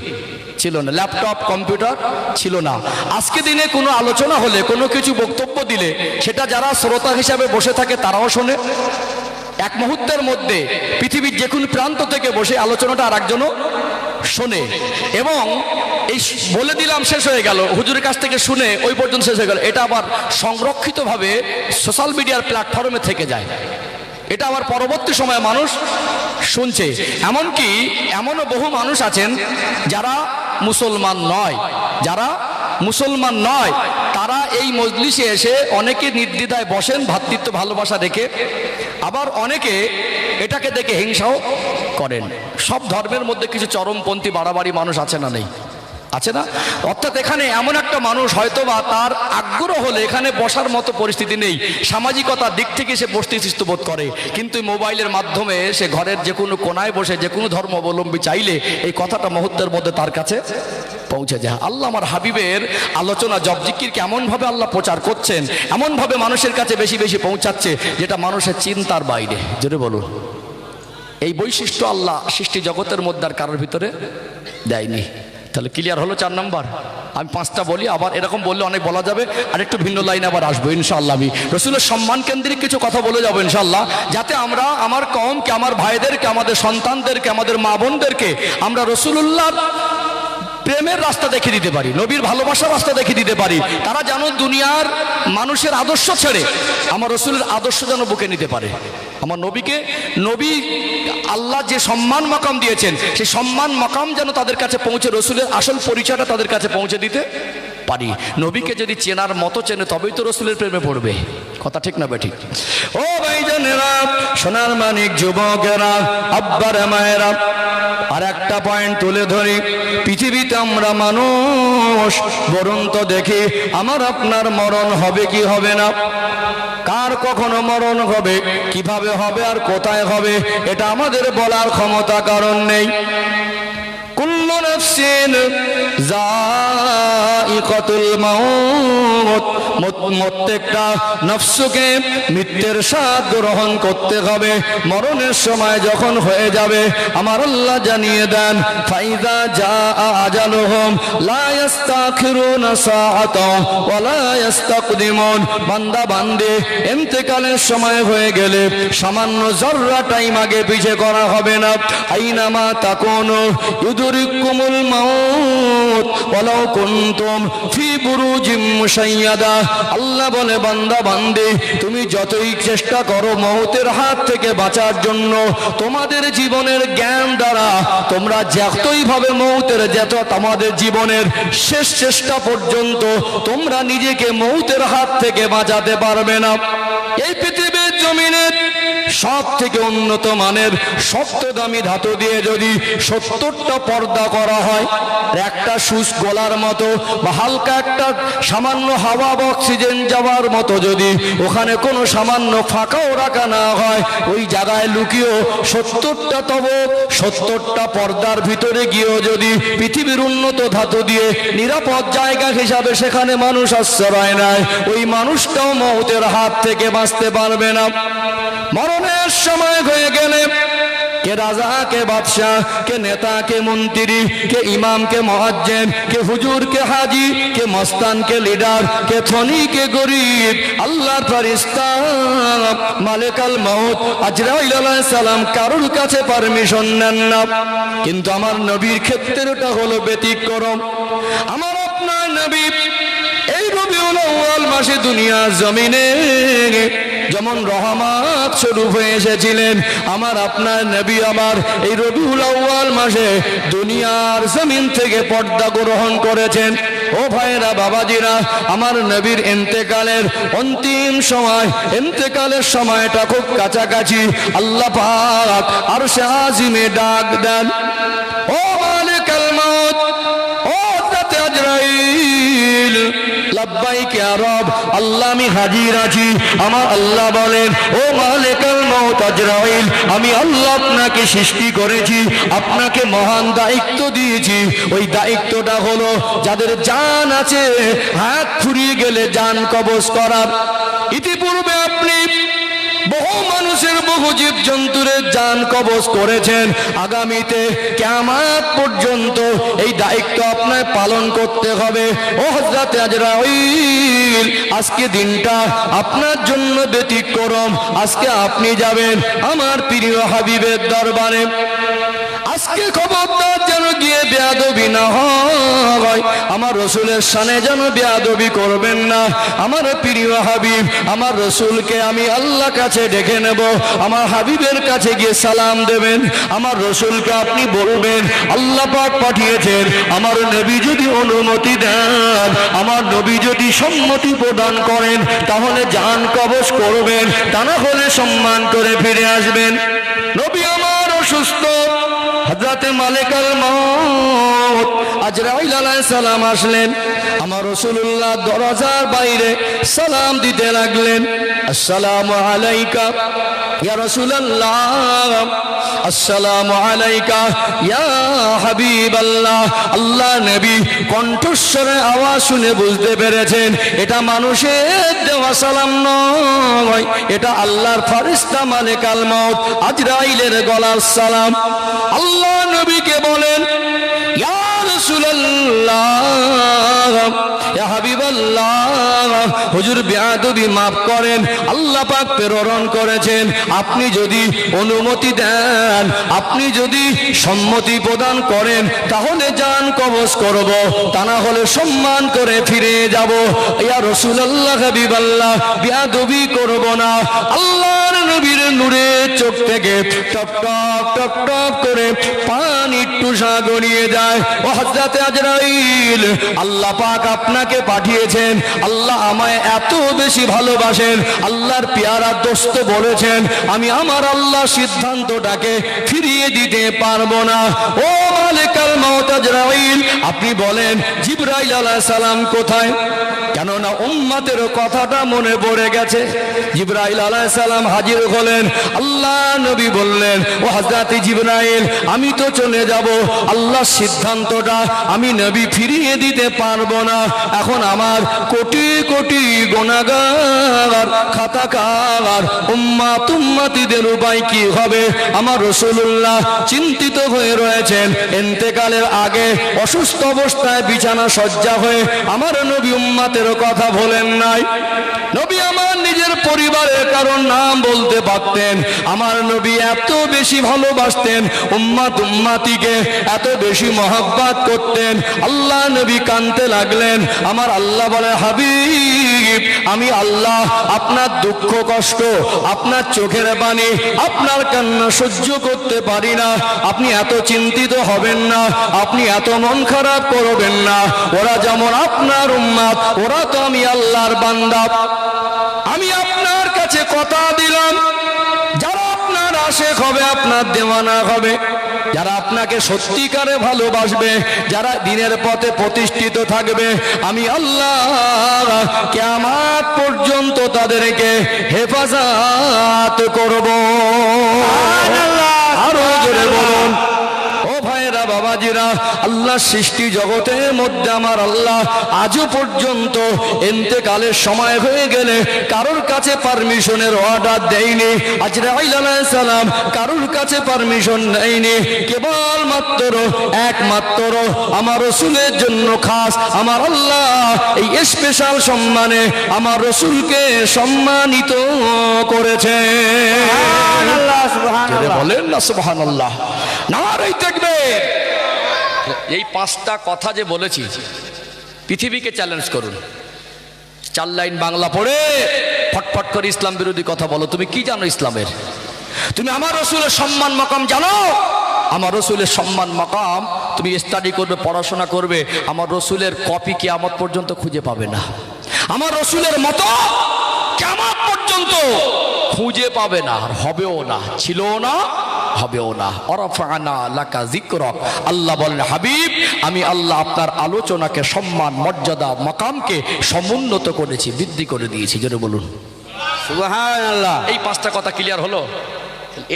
ছিল না। ল্যাপটপ, কম্পিউটার ছিল না। আজকে দিনে কোনো আলোচনা হলে, কোনো কিছু বক্তব্য দিলে, সেটা যারা শ্রোতা হিসাবে বসে থাকে তারাও শোনে। এক মুহূর্তের মধ্যে পৃথিবীর যে কোনো প্রান্ত থেকে বসে আলোচনাটা আর একজনও শোনে। এবং এই বলে দিলাম শেষ হয়ে গেল, হুজুরের কাছ থেকে শুনে ওই পর্যন্ত শেষ হয়ে গেল, এটা আবার সংরক্ষিতভাবে সোশ্যাল মিডিয়ার প্ল্যাটফর্মে থেকে যায়। এটা আবার পরবর্তী সময়ে মানুষ শুনছে। এমনকি এমনও বহু মানুষ আছেন যারা মুসলমান নয়, যারা মুসলমান নয়, তারা এই মজলিসে এসে অনেকে নির্দ্বিধায় বসেন ভ্রাতৃত্ব ভালোবাসা রেখে, আবার অনেকে এটাকে দেখে হিংসাও করেন। সব ধর্মের মধ্যে কিছু চরমপন্থী বাড়াবাড়ি মানুষ আছে না নেই? আছে না? অর্থাৎ এখানে এমন একটা মানুষ হয়তোবা তার আগ্রহ হলে এখানে বসার মতো পরিস্থিতি নেই, সামাজিকতার দিক থেকে সে বসতে বোধ করে, কিন্তু মোবাইলের মাধ্যমে সে ঘরের যে কোনো কোনায় বসে যে কোনো ধর্ম অবলম্বী চাইলে এই কথাটা মুহূর্তের মধ্যে তার কাছে পৌঁছে যায়। আল্লাহ আমার হাবিবের আলোচনা জপ জিকির কেমনভাবে আল্লাহ প্রচার করছেন, এমনভাবে মানুষের কাছে বেশি বেশি পৌঁছাচ্ছে যেটা মানুষের চিন্তার বাইরে। জোরে বলুন, এই বৈশিষ্ট্য আল্লাহ সৃষ্টি জগতের মধ্যে আর কারোর ভিতরে দেয়নি। তাহলে ক্লিয়ার হলো 4 নাম্বার। আমি 5টা বলি, আবার এরকম বললে অনেক বলা যাবে, আর একটু ভিন্ন লাইনে আবার আসবো ইনশাআল্লাহ। আমি রসুলের সম্মান কেন্দ্রিক কিছু কথা বলে যাবো ইনশাআল্লাহ, যাতে আমরা আমার কওমকে, আমার ভাইদেরকে, আমাদের সন্তানদেরকে, আমাদের মা বোনদেরকে আমরা রসুলুল্লাহ প্রেমের রাস্তা দেখিয়ে দিতে পারি, নবীর ভালোবাসার রাস্তা দেখিয়ে দিতে পারি। তারা যেন দুনিয়ার মানুষের আদর্শ ছেড়ে আমার রসুলের আদর্শ যেন বুকে নিতে পারে। আমার নবীকে, নবী আল্লাহ যে সম্মান মাকাম দিয়েছেন, সেই সম্মান মাকাম যেন তাদের কাছে পৌঁছে, রসুলের আসল পরিচয়টা তাদের কাছে পৌঁছে দিতে পারি। নবীকে যদি চেনার মতো চেনে তবেই তো রসুলের প্রেমে পড়বে। কথা ঠিক না বেঠিক? ও ভাইজানেরা, সোনার মানিক যুবকেরা, আব্বার মায়েরা, আর একটা পয়েন্ট তুলে ধরি। পৃথিবীতে আমরা মানুষ, বরং তো দেখি আমার আপনার মরণ হবে কি হবে না, কার কখনো মরণ হবে, কিভাবে হবে আর কোথায় হবে, এটা আমাদের বলার ক্ষমতা কারণ নেই। কুল্লু নাফসিন যায়িকাতুল মাউত, প্রত্যেকটা নফসকে মৃত্যুর স্বাদ গ্রহণ করতে হবে। মরণের সময় যখন হয়ে যাবে, আমার আল্লাহ জানিয়ে দেন, ফাইযা জাআ আজালুহুম লা ইস্তাখিরুনা সাআতাও ওয়া লা ইস্তাকদিমুন। বান্দা বান্দে ইন্তেকালের সময় হয়ে গেলে সামান্য জররা টাইম আগে পিছে করা হবে না। আইনামা তাকুনু ইউদরিকুমুল মাউত ওয়ালাউ কুনতুম ফি বুরুজিম মুশাইয়াদা। আল্লাহ বলে, বান্দা বান্দে তুমি যতই চেষ্টা করো মউতের হাত থেকে বাঁচার জন্য, তোমাদের জীবনের জ্ঞান দ্বারা তোমরা যতই ভাবে মউতের, যত তোমাদের জীবনের শেষ চেষ্টা পর্যন্ত তোমরা নিজেকে মউতের হাত থেকে বাঁচাতে পারবে না। এই পৃথিবীর জমিনের সব থেকে উন্নত মানের শক্ত দামি ধাতু দিয়ে যদি 70টা পর্দা করা হয়, একটা সুচ গলার মতো বা হালকা একটা সামান্য হাওয়া বা অক্সিজেন যাওয়ার মতো যদি ওখানে কোনো সামান্য ফাঁকাও রাখা না হয়, ওই জায়গায় লুকিয়েও 70টা, তবে 70টা পর্দার ভিতরে গিয়েও যদি পৃথিবীর উন্নত ধাতু দিয়ে নিরাপদ জায়গা হিসাবে সেখানে মানুষ আশ্রয় নেয়, ওই মানুষটাও মউতের হাত থেকে বাঁচতে পারবে না। মরণের সময় হয়ে গেলে কে রাজা, কে বাদশাহ, কে নেতা, কে মন্ত্রী, কে ইমাম, কে মুয়াজ্জিন, কে হুজুর, কে হাজি, কে মস্তান, কে লিডার, কে ধনী, কে গরিব, আল্লাহর ফেরেশতা মালিকাল মউত আজরাইল আলাইহিস সালাম কারোর কাছে পারমিশন নেন না। কিন্তু আমার নবীর ক্ষেত্রেটা হলো ব্যতিক্রম। আমার আপনার নবী এই রবিউল আউয়াল মাসে দুনিয়ার জমিনে যেমন রহমত স্বরূপ হয়ে এসেছিলেন, আমার আপনার নবী আমার এই রবিউল আউয়াল মাসে দুনিয়ার জমিন থেকে পর্দা গ্রহণ করেছেন। ও ভাইরা, বাবাজিরা, আমার নবীর ইন্তেকালের অন্তিম সময়, ইন্তেকালের সময়টা খুব কাছাকাছি। আল্লাহ পাক আরশে আজিমে ডাক দেন, ও মালিকাল মউত, ও হযরত আজরাইল, লাব্বাইক ইয়া রব, আল্লাহ আমি হাজির আছি। আমার আল্লাহ বলেন, ও মালিকাল মউত আজরাইল, আমি আল্লাহ আপনাকে সৃষ্টি করেছি, আপনাকে মহান দায়িত্ব দিয়েছি। ওই দায়িত্বটা হলো যাদের জান আছে, হাত ফুরিয়ে গেলে জান কবজ করার। ইতিপূর্বে আপনি বহু মানুষের, বহু জীব জন্তুরের জান কবজ করেছেন। আগামীতে কিয়ামত পর্যন্ত এই দায়িত্ব আপনাকে পালন করতে হবে। ও হযরত আজরাইল, আজকে দিনটা আপনার জন্য ব্যতিক্রম। আজকে আপনি যাবেন আমার প্রিয় হাবিবের দরবারে। আজকে খবরদার যেন গিয়ে বেয়াদবি না হয়, আমার রসুলের শানে যেন বেয়াদবি করবেন না। আমার প্রিয় হাবিব, আমার রসুলকে আমি আল্লাহ কাছে ডেকে নেব, আমার হাবিবের কাছে গিয়ে সালাম দেবেন। আমার রসুলকে আপনি বলবেন, আল্লাহ পাক পাঠিয়েছেন, আমার নবী যদি অনুমতি দেন, আমার নবী যদি সম্মতি প্রদান করেন, তাহলে জান কবজ করবেন, তা না হলে সম্মান করে ফিরে আসবেন। নবী আমার অসুস্থ, হযরতে মালিকুল মউত আজরাইল আলাইহিস সালাম আসলেন। আমার রাসূলুল্লাহ দরজার বাইরে সালাম দিতে লাগলেন, আসসালামু আলাইকা ইয়া রাসূলুল্লাহ, আসসালামু আলাইকা ইয়া হাবিবাল্লাহ। আল্লাহ নবী কণ্ঠস্বরে আওয়াজ শুনে বুঝতে পেরেছেন এটা মানুষের দেওয়া সালাম নয়, এটা আল্লাহর ফেরেশতা মালিকুল মউত আজরাইলের গলার সালাম। আল্লাহ নবীকে বলেন, ইয়া রাসূলুল্লাহ, ইয়া হাবিবাল্লাহ, হুজুর বেয়াদবি মাফ করেন, আল্লাহ পাক প্রেরণ করেছেন, আপনি যদি অনুমতি দেন, আপনি যদি সম্মতি প্রদান করেন তাহলে জান কবজ করব, তা না হলে সম্মান করে ফিরে যাব। ইয়া রাসূলুল্লাহ, হাবিবাল্লাহ, বেয়াদবি করব না। আল্লাহর নবীর নূরের চোখ থেকে টপ টপ টপ টপ করে পানি টুসা গড়িয়ে যায়। ও হযরতে আজরাইল, আল্লাহ পাক আপনাকে পাঠিয়েছেন, আল্লাহ আমায় এত বেশি ভালোবাসেন, আল্লাহর পেয়ারা দোস্ত বলেছেন আমি আমার আল্লাহ সিদ্ধান্তটাকে ফিরিয়ে দিতে পারবো না। ও মালিকুল মউত আজরাইল, আপনি বলেন জিবরাইল আলাইহিস সালাম কোথায়? কেননা উম্মতের কথাটা মনে পড়ে গেছে। জিবরাইল আলাইহিস সালাম হাজির হলেন। আল্লাহ নবী বললেন, ও হযরতে জিবরাইল, আমি তো চলে যাব, আল্লাহর সিদ্ধান্তটা আমি নবী ফিরিয়ে দিতে পারবো না। এখন আমার কোটি কোটি গুনাহগার খাতাকার উম্মত উম্মতিদের উপায় কি হবে? আমার রাসূলুল্লাহ চিন্তিত হয়ে রয়েছেন। ইন্তেকালের আগে অসুস্থ অবস্থায় বিছানা সজ্জা হয়ে আমার নবী উম্মতের কথা বলেন নাই। নবী আমার নিজের পরিবারের কারণ নাম বলতে পারতেন। আমার নবী এত বেশি ভালোবাসতেন, উম্মত উম্মতিকে এত বেশি মহব্বত করতেন। আল্লাহ নবী কাঁদতে লাগলেন। আমার আল্লাহ বলে, হাবিব, আমি আল্লাহ আপনার দুঃখ কষ্ট, আপনার চোখের পানি, আপনার কান্না সহ্য করতে পারি না। আপনি এত চিন্তিত হবেন না, আপনি এত মন খারাপ করবেন না। ওরা যেমন আপনার উম্মত, ওরা তো আমি আল্লাহর বান্দা। আমি আপনার কাছে কথা দিলাম, যারা আপনার আশিক হবে, আপনার দেওয়ানা হবে, যারা আপনাকে সত্যিকারে ভালোবাসবে, যারা দিনের পথে প্রতিষ্ঠিত থাকবে, আমি আল্লাহ কিয়ামত পর্যন্ত তাদেরকে হেফাজত করব। আরো জোরে বলুন। ও ভাইরা, বাবাজিরা, আল্লাহ সৃষ্টি জগতের মধ্যে আমার আল্লাহ আজও পর্যন্ত ইন্তেকালের সময় হয়ে গেলে কারোর কাছে পারমিশনের অর্ডার দেয়নি। আজরাইল আলাইহিস সালাম কারোর কাছে পারমিশন নেয়নি। কেবলমাত্র একমাত্র আমার রাসূলের জন্য খাস আমার আল্লাহ এই স্পেশাল সম্মানে আমার রাসূলকে সম্মানিত করেছে। সুবহানাল্লাহ, সুবহানাল্লাহ, বলেন না সুবহানাল্লাহ, নারে তাকবীর। এই পাঁচটা কথা যে বলেছি, পৃথিবীকে চ্যালেঞ্জ করুন। 4 লাইন বাংলা পড়ে ফটফট করে ইসলাম বিরোধী কথা বলো। তুমি কি জানো ইসলামের? তুমি আমার রাসূলের সম্মান মাকাম জানো? আমার রাসূলের সম্মান মাকাম তুমি স্টাডি করবে, পড়াশোনা করবে, আমার রাসূলের কপি কিয়ামত পর্যন্ত খুঁজে পাবে না। আমার রাসূলের মতো কিয়ামত পর্যন্ত খুঁজে পাবে না, আর হবেও না, ছিলও না, হবেও না। ওয়ারাফা'না লাকা যিকরাক, আল্লাহ বলেন, হাবিব, আমি আল্লাহ আপনার আলোচনাকে, সম্মান, মর্যাদা, মাকামকে সমুন্নত করেছি, বৃদ্ধি করে দিয়েছি। জোরে বলুন সুবহানাল্লাহ। এই পাঁচটা কথা ক্লিয়ার হলো।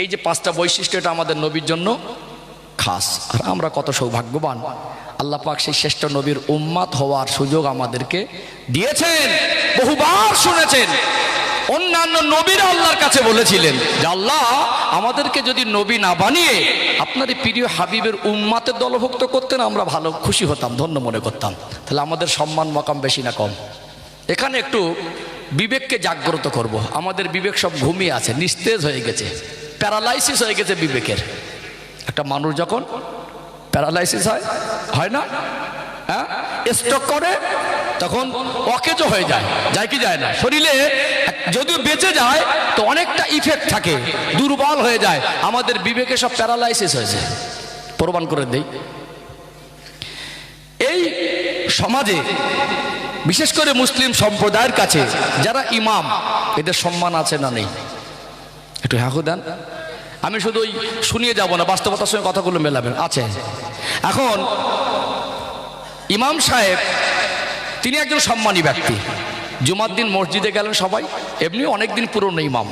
এই যে পাঁচটা বৈশিষ্ট্য, এটা আমাদের নবীর জন্য খাস। আর আমরা কত সৌভাগ্যবান, আল্লাহ পাক সেই শ্রেষ্ঠ নবীর উম্মত হওয়ার সুযোগ আমাদেরকে দিয়েছেন। বহুবার শুনেছেন অন্যান্য নবীরা আল্লাহর কাছে বলেছিলেন যে আল্লাহ আমাদেরকে যদি নবী না বানিয়ে আপনার এই প্রিয় হাবিবের উম্মতের দলভুক্ত করতেন, আমরা ভালো খুশি হতাম, ধন্য মনে করতাম। তাহলে আমাদের সম্মান মাকাম বেশি না কম? এখানে একটু বিবেককে জাগ্রত করব। আমাদের বিবেক সব ঘুমিয়ে আছে, নিস্তেজ হয়ে গেছে, প্যারালাইসিস হয়ে গেছে বিবেকের। একটা মানুষ যখন প্যারালাইসিস হয় না, হ্যাঁ, স্ট্রোক করে, তখন অকেজো হয়ে যায়, যায় কি যায় না? শরীরে যদিও বেঁচে যায় তো অনেকটা ইফেক্ট থাকে, দুর্বল হয়ে যায়। আমাদের বিবেকে সব প্যারালাইসিস হয়েছে। প্রমাণ করে দেই, এই সমাজে বিশেষ করে মুসলিম সম্প্রদায়ের কাছে যারা ইমাম, এদের সম্মান আছে না নেই? একটু হ্যাঁ দেন। আমি শুধু ওই শুনিয়ে যাব না, বাস্তবতার সঙ্গে কথাগুলো মেলাবেন আছে। এখন ইমাম সাহেব তিনি একজন সম্মানী ব্যক্তি। জুমার দিন মসজিদে গেলেন সবাই, এমনি অনেক দিন পুরনো ইমাম,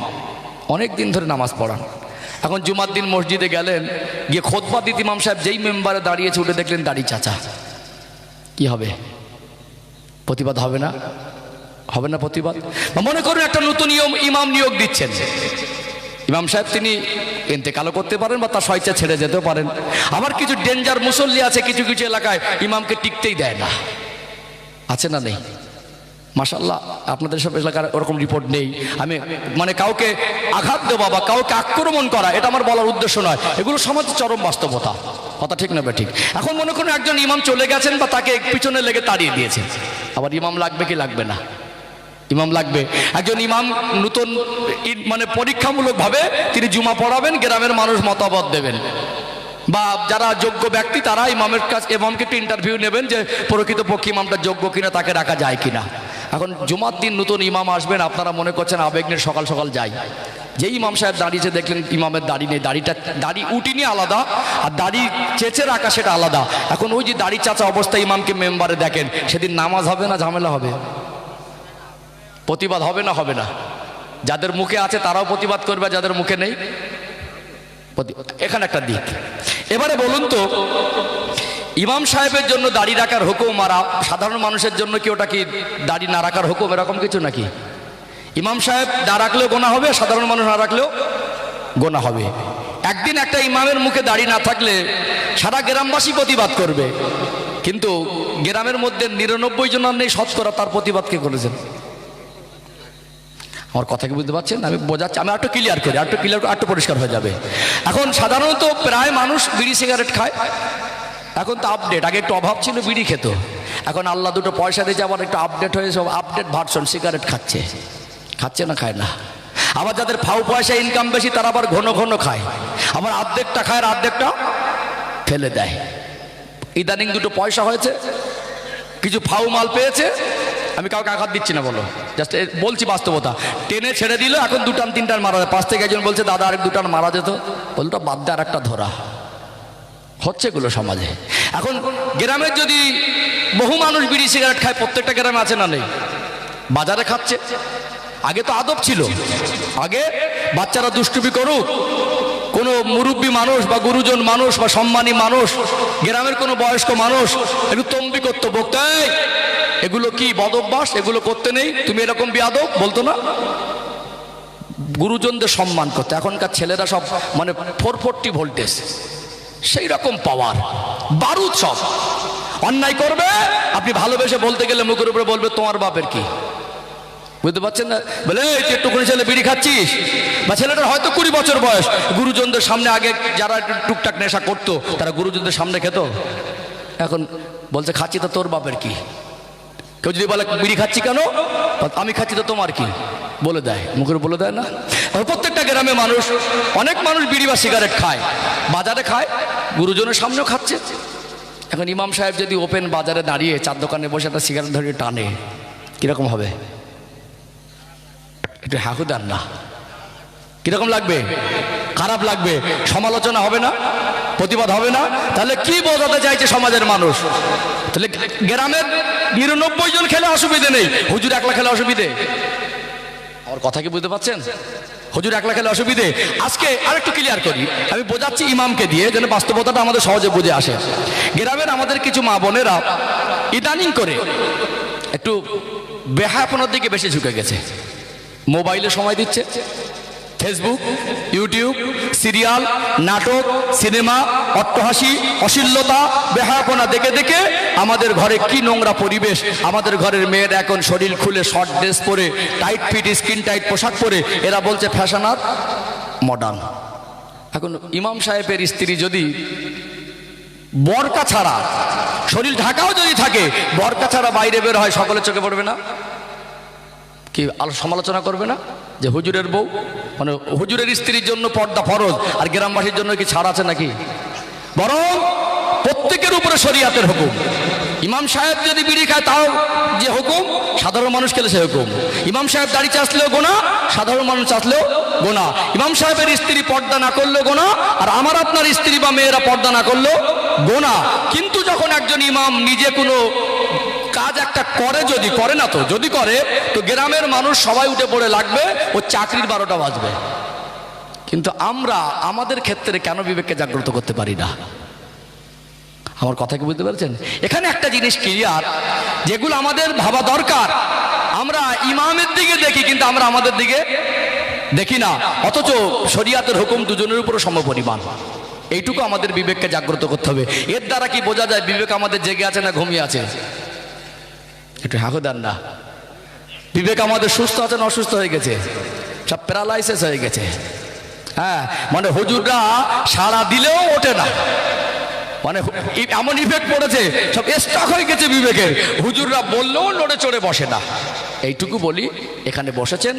অনেক দিন ধরে নামাজ পড়ান। এখন জুমার দিন মসজিদে গেলেন, গিয়ে খুতবা দিতে ইমাম সাহেব যেই মেম্বারে দাঁড়িয়েছে উঠে দেখলেন দাড়ি চাচা। কি হবে? প্রতিবাদ হবে না? হবে না প্রতিবাদ? মনে করুন একটা নতুন ইমাম নিয়োগ দিচ্ছেন, ইমাম সাহেব তিনি ইন্তেকালও করতে পারেন বা তার স্বেচ্ছা ছেড়ে যেতেও পারেন। আবার কিছু ডেঞ্জার মুসল্লি আছে কিছু কিছু এলাকায় ইমামকে টিকতেই দেয় না, আছে না নেই? মাশাআল্লাহ, আপনাদের সব এলাকার ওরকম রিপোর্ট নেই। আমি মানে কাউকে আঘাত দেওয়া বা কাউকে আক্রমণ করা এটা আমার বলার উদ্দেশ্য নয়, এগুলো সমাজের চরম বাস্তবতা, কথা ঠিক না ঠিক? এখন মনে করুন একজন ইমাম চলে গেছেন বা তাকে পিছনে লেগে তাড়িয়ে দিয়েছেন, আবার ইমাম লাগবে কি লাগবে না? ইমাম লাগবে। একজন ইমাম নতুন মানে পরীক্ষামূলকভাবে তিনি জুমা পড়াবেন, গ্রামের মানুষ মতামত দেবেন, বা যারা যোগ্য ব্যক্তি তারা ইমামের কাছে ইমামকে একটু ইন্টারভিউ নেবেন যে প্রকৃতপক্ষে ইমামটা যোগ্য কিনা, তাকে রাখা যায় কিনা। এখন জুমার দিন নতুন ইমাম আসবেন, আপনারা মনে করছেন আবেগ নিয়ে সকাল সকাল যাই, যেই ইমাম সাহেব দাঁড়িয়েছে দেখলেন ইমামের দাড়ি নেই, দাড়ি উঠিনি আলাদা আর দাড়ি চেঁচে রাখা সেটা আলাদা। এখন ওই যে দাড়ি চাচা অবস্থায় ইমামকে মেম্বারে দেখেন, সেদিন নামাজ হবে না ঝামেলা হবে? প্রতিবাদ হবে না হবে না? যাদের মুখে আছে তারাও প্রতিবাদ করবে, যাদের মুখে নেই এখানে একটা দিক। এবারে বলুন তো, ইমাম সাহেবের জন্য দাড়ি রাখার হুকুম আর সাধারণ মানুষের জন্য কি ওটা কি দাড়ি না রাখার হুকুম এরকম কিছু নাকি? ইমাম সাহেব না রাখলেও গোনা হবে, সাধারণ মানুষ না রাখলেও গোনা হবে। একদিন একটা ইমামের মুখে দাড়ি না থাকলে সারা গ্রামবাসী প্রতিবাদ করবে, কিন্তু গ্রামের মধ্যে 99 জন নেই শতকরা, তার প্রতিবাদ কে করেছেন? আমার কথা কি বুঝতে পারছেন? আমি বোঝাচ্ছি, আমি একটু ক্লিয়ার করি, একটু পরিষ্কার হয়ে যাবে। এখন সাধারণত প্রায় মানুষ বিড়ি সিগারেট খায়, এখন তো আপডেট, আগে একটু অভাব ছিল বিড়ি খেত, এখন আল্লাহ দুটো পয়সা দিয়েছে আবার একটু আপডেট হয়ে সব আপডেট ভার্সন সিগারেট খাচ্ছে। খাচ্ছে না খায় না? আবার যাদের ফাউ পয়সা ইনকাম বেশি তারা আবার ঘন ঘন খায়, আবার অর্ধেকটা খায় আর অর্ধেকটা ফেলে দেয়। ইদানিং দুটো পয়সা হয়েছে, কিছু ফাউ মাল পেয়েছে, আমি কাউকে আঘাত দিচ্ছি না, বলো জাস্ট বলছি বাস্তবতা, টেনে ছেড়ে দিল, এখন দুটান তিনটান মারা যায়। পাশ থেকে একজন বলছে দাদা আরেক দুটান মারা যেত, বলতো বাদ দে আর একটা ধরা হচ্ছে এগুলো সমাজে। এখন গ্রামের যদি বহু মানুষ বিড়ি সিগারেট খায়, প্রত্যেকটা গ্রামে আছে না নেই? বাজারে খাচ্ছে, আগে তো আদব ছিল, আগে বাচ্চারা দুষ্টুমি করুক, কোনো মুরব্বী মানুষ বা গুরুজন মানুষ বা সম্মানী মানুষ, গ্রামের কোনো বয়স্ক মানুষ একটু তম্বি করতো, বলতে এগুলো কি বদ অভ্যাস, এগুলো করতে নেই, তুমি এরকম বেয়াদব বলতো না? গুরুজনদের সম্মান করতে। এখনকার ছেলেরা সব মানে 440 ভোল্টেজ, সেই রকম পাওয়ার, বারুদ, সব অন্যায় করবে, আপনি ভালোবেসে বলতে গেলে মুখের উপরে বলবে তোমার বাপের কি, বুঝতে পারছেন না? বলে তুই একটুখানি ছেলে বিড়ি খাচ্ছিস, বা ছেলেটার হয়তো 20 বছর বয়স, গুরুজনদের সামনে আগে যারা একটু টুকটাক নেশা করতো তারা গুরুজনদের সামনে খেত, এখন বলছে খাচ্ছি তো তোর বাপের কি। কেউ যদি বলে বিড়ি খাচ্ছি কেন, আমি খাচ্ছি তো তোমার কি, বলে দেয়, মুখের বলে দেয় না? প্রত্যেকটা গ্রামে মানুষ, অনেক মানুষ বিড়ি বা সিগারেট খায়, বাজারে খায়, গুরুজনের সামনেও খাচ্ছে। এখন ইমাম সাহেব যদি ওপেন বাজারে দাঁড়িয়ে চার দোকানে বসে একটা সিগারেট ধরে টানে, কিরকম হবে? একটু হাঁকু দেন না, কিরকম লাগবে? খারাপ লাগবে, সমালোচনা হবে না, প্রতিবাদ হবে না? তাহলে কি বোঝাতে চাইছে সমাজের মানুষ? তাহলে গ্রামের 99 জন খেলে অসুবিধে নেই, হুজুর একলা খেলে অসুবিধে? আমার কথা কি বুঝতে পারছেন? হুজুর একলা খেলে অসুবিধে। আজকে আরেকটু ক্লিয়ার করি, আমি বোঝাচ্ছি ইমামকে দিয়ে, যেন বাস্তবতাটা আমাদের সহজে বুঝে আসে। গ্রামের আমাদের কিছু মা বোনেরা ইদানিং করে একটু বেহায়াপনার দিকে বেশি ঝুঁকে গেছে, মোবাইলে সময় দিচ্ছে, ফেসবুক, ইউটিউব, সিরিয়াল, নাটক, সিনেমা, অট্টহাসি, অশ্লীলতা, বেহায়াপনা দেখে দেখে আমাদের ঘরে কি নোংরা পরিবেশ। আমাদের ঘরের মেয়ের এখন শরীর খুলে শর্ট ড্রেস পরে, টাইট ফিট স্কিন টাইট পোশাক পরে, এরা বলছে ফ্যাশন আর মডার্ন। এখন ইমাম সাহেবের স্ত্রী যদি বরকা ছাড়া, শরীর ঢাকাও যদি থাকে, বরকা ছাড়া বাইরে বের হয়, সকলের চোখে পড়বে না? কি সমালোচনা করবে না যে হুজুরের বউ, মানে হুজুরের স্ত্রীর জন্য পর্দা ফরজ, আর গ্রামবাসীর জন্য কি ছাড় আছে নাকি? বরং প্রত্যেকের উপরে শরিয়াতের হুকুম। ইমাম সাহেব যদি বিড়ি খায় তাও যে হুকুম, সাধারণ মানুষ খেলে সে হুকুম। ইমাম সাহেব দাড়ি চাষলেও গোনা, সাধারণ মানুষ চাষলেও গোনা। ইমাম সাহেবের স্ত্রী পর্দা না করলেও গোনা, আর আমার আপনার স্ত্রী বা মেয়েরা পর্দা না করলেও গোনা। কিন্তু যখন একজন ইমাম নিজে কোনো কাজ একটা করে, যদি করে না তো যদি করে, তো গ্রামের মানুষ সবাই উঠে পড়ে লাগবে, ও চাকরির 12টা বাজবে। কিন্তু আমরা আমাদের ক্ষেত্রে কেন বিবেককে জাগ্রত করতে পারি না? আমার কথা কি বুঝতে পারছেন? এখানে একটা জিনিস ক্লিয়ার, যেগুলো আমাদের ভাবা দরকার। আমরা ইমামের দিকে দেখি, কিন্তু আমরা আমাদের দিকে দেখি না, অথচ শরিয়াতের হুকুম দুজনের উপর সমপরিমাণ। এইটুকু আমাদের বিবেককে জাগ্রত করতে হবে। এর দ্বারা কি বোঝা যায় বিবেক আমাদের জেগে আছে না ঘুমিয়ে আছে? একটু হাঁকো দেন না। বিবেক আমাদের সুস্থ আছে না অসুস্থ হয়ে গেছে? সব প্যারালাইসিস হয়ে গেছে। হ্যাঁ, মানে হুজুররা সাড়া দিলেও ওঠে না, মানে এমন ইফেক্ট পড়েছে, সব স্টক হয়ে গেছে বিবেকের। হুজুররা বললেও লড়ে চড়ে বসে না। এইটুকু বলি, এখানে বসেছেন,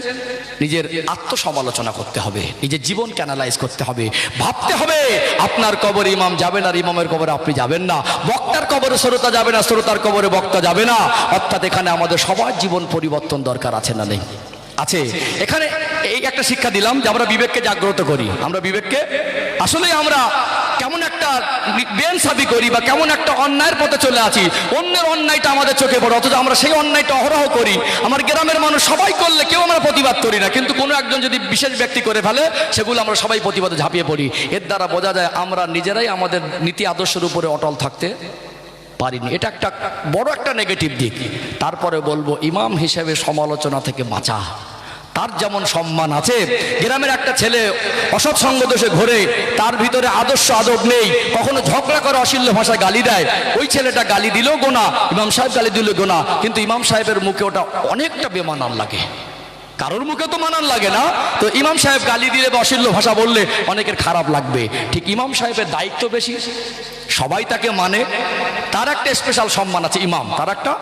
নিজের আত্মসমালোচনা করতে হবে, নিজের জীবনকে অ্যানালাইজ করতে হবে, ভাবতে হবে। আপনার কবরে ইমাম যাবেন আর ইমামের কবরে আপনি যাবেন না, বক্তার কবরে শ্রোতা যাবে না, শ্রোতার কবরে বক্তা যাবে না। অর্থাৎ এখানে আমাদের সবার জীবন পরিবর্তন দরকার আছে না নেই? আছে। এখানে এই একটা শিক্ষা দিলাম যে আমরা বিবেককে জাগ্রত করি। আমরা বিবেককে আসলে আমরা কেমন একটা বেইনসাফি করি বা কেমন একটা অন্যায়ের পথে চলে আছি, অন্যের অন্যায়টা আমাদের চোখে পড়ে, অথচ আমরা সেই অন্যায়টা অহরহ করি। আমার গ্রামের মানুষ সবাই করলে কেউ আমরা প্রতিবাদ করি না, কিন্তু কোনো একজন যদি বিশেষ ব্যক্তি করে ফেলে, সেগুলো আমরা সবাই প্রতিবাদে ঝাঁপিয়ে পড়ি। এর দ্বারা বোঝা যায় আমরা নিজেরাই আমাদের নীতি আদর্শের উপরে অটল থাকতে পারিনি। এটা একটা বড় একটা নেগেটিভ দিক। তারপরে বলবো, ইমাম হিসেবে সমালোচনা থেকে বাঁচা। তার যেমন সম্মান আছে, গ্রামের একটা ছেলে অসৎ সঙ্গ দোষে ঘোরে, তার ভিতরে আদর্শ আদব নেই, কখনো ঝগড়া করে অশ্লীল ভাষায় গালি দেয়, ওই ছেলেটা গালি দিলেও গোনা, ইমাম সাহেব গালি দিলেও গোনা। কিন্তু ইমাম সাহেবের মুখে ওটা অনেকটা বেমানান লাগে, কারোর মুখে তো মানান লাগে না। তো ইমাম সাহেব গালি দিলে বা অশ্লীল ভাষা বললে অনেকের খারাপ লাগবে। ঠিক ইমাম সাহেবের দায়িত্ব বেশি, সবাই তাকে মানে, তার একটা স্পেশাল সম্মান আছে ইমাম, তার একটা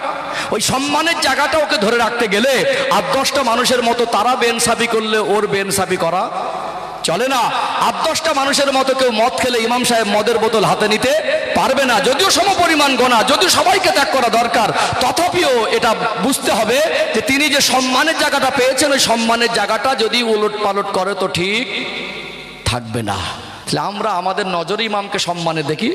ওই সম্মানের জায়গাটা ওকে ধরে রাখতে গেলে 8-10টা মানুষের মতো তারা বেনসাবি করলে ওর বেনসাবি করা চলে না। 8-10টা মানুষের মতো কেউ মদ খেলে ইমাম সাহেব মদের বোতল হাতে নিতে পারবে না। যদিও সমপরিমাণ গোনা, যদিও সবাইকে ত্যাগ করা দরকার, তথাপিও এটা বুঝতে হবে যে তিনি যে সম্মানের জায়গাটা পেয়েছেন, ওই সম্মানের জায়গাটা যদি উলট পালট করে তো ঠিক থাকবে না। আমরা আমাদের নজরে ইমামকে সম্মানে দেখি,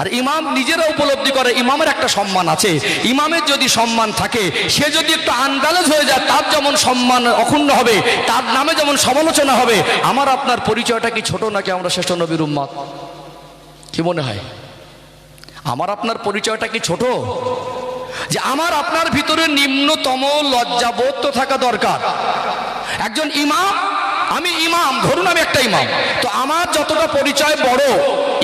আর ইমাম নিজেরা উপলব্ধি করে ইমামের একটা সম্মান আছে। ইমামের যদি সম্মান থাকে, সে যদি একটু আনব্যালেন্স হয়ে যায়, তার যেমন সম্মান অক্ষুণ্ণ হবে, তার নামে যেমন সমালোচনা হবে। আমার আপনার পরিচয়টা কি ছোট নাকি আমরা শ্রেষ্ঠ নবীর উম্মত? কি মনে হয়? আমার আপনার পরিচয়টা কি ছোট? যে আমার আপনার ভিতরে নিম্নতম লজ্জাবোধ তো থাকা দরকার। একজন ইমাম, আমি ইমাম, ধরুন আমি একটা ইমাম, তো আমার যতটা পরিচয় বড়,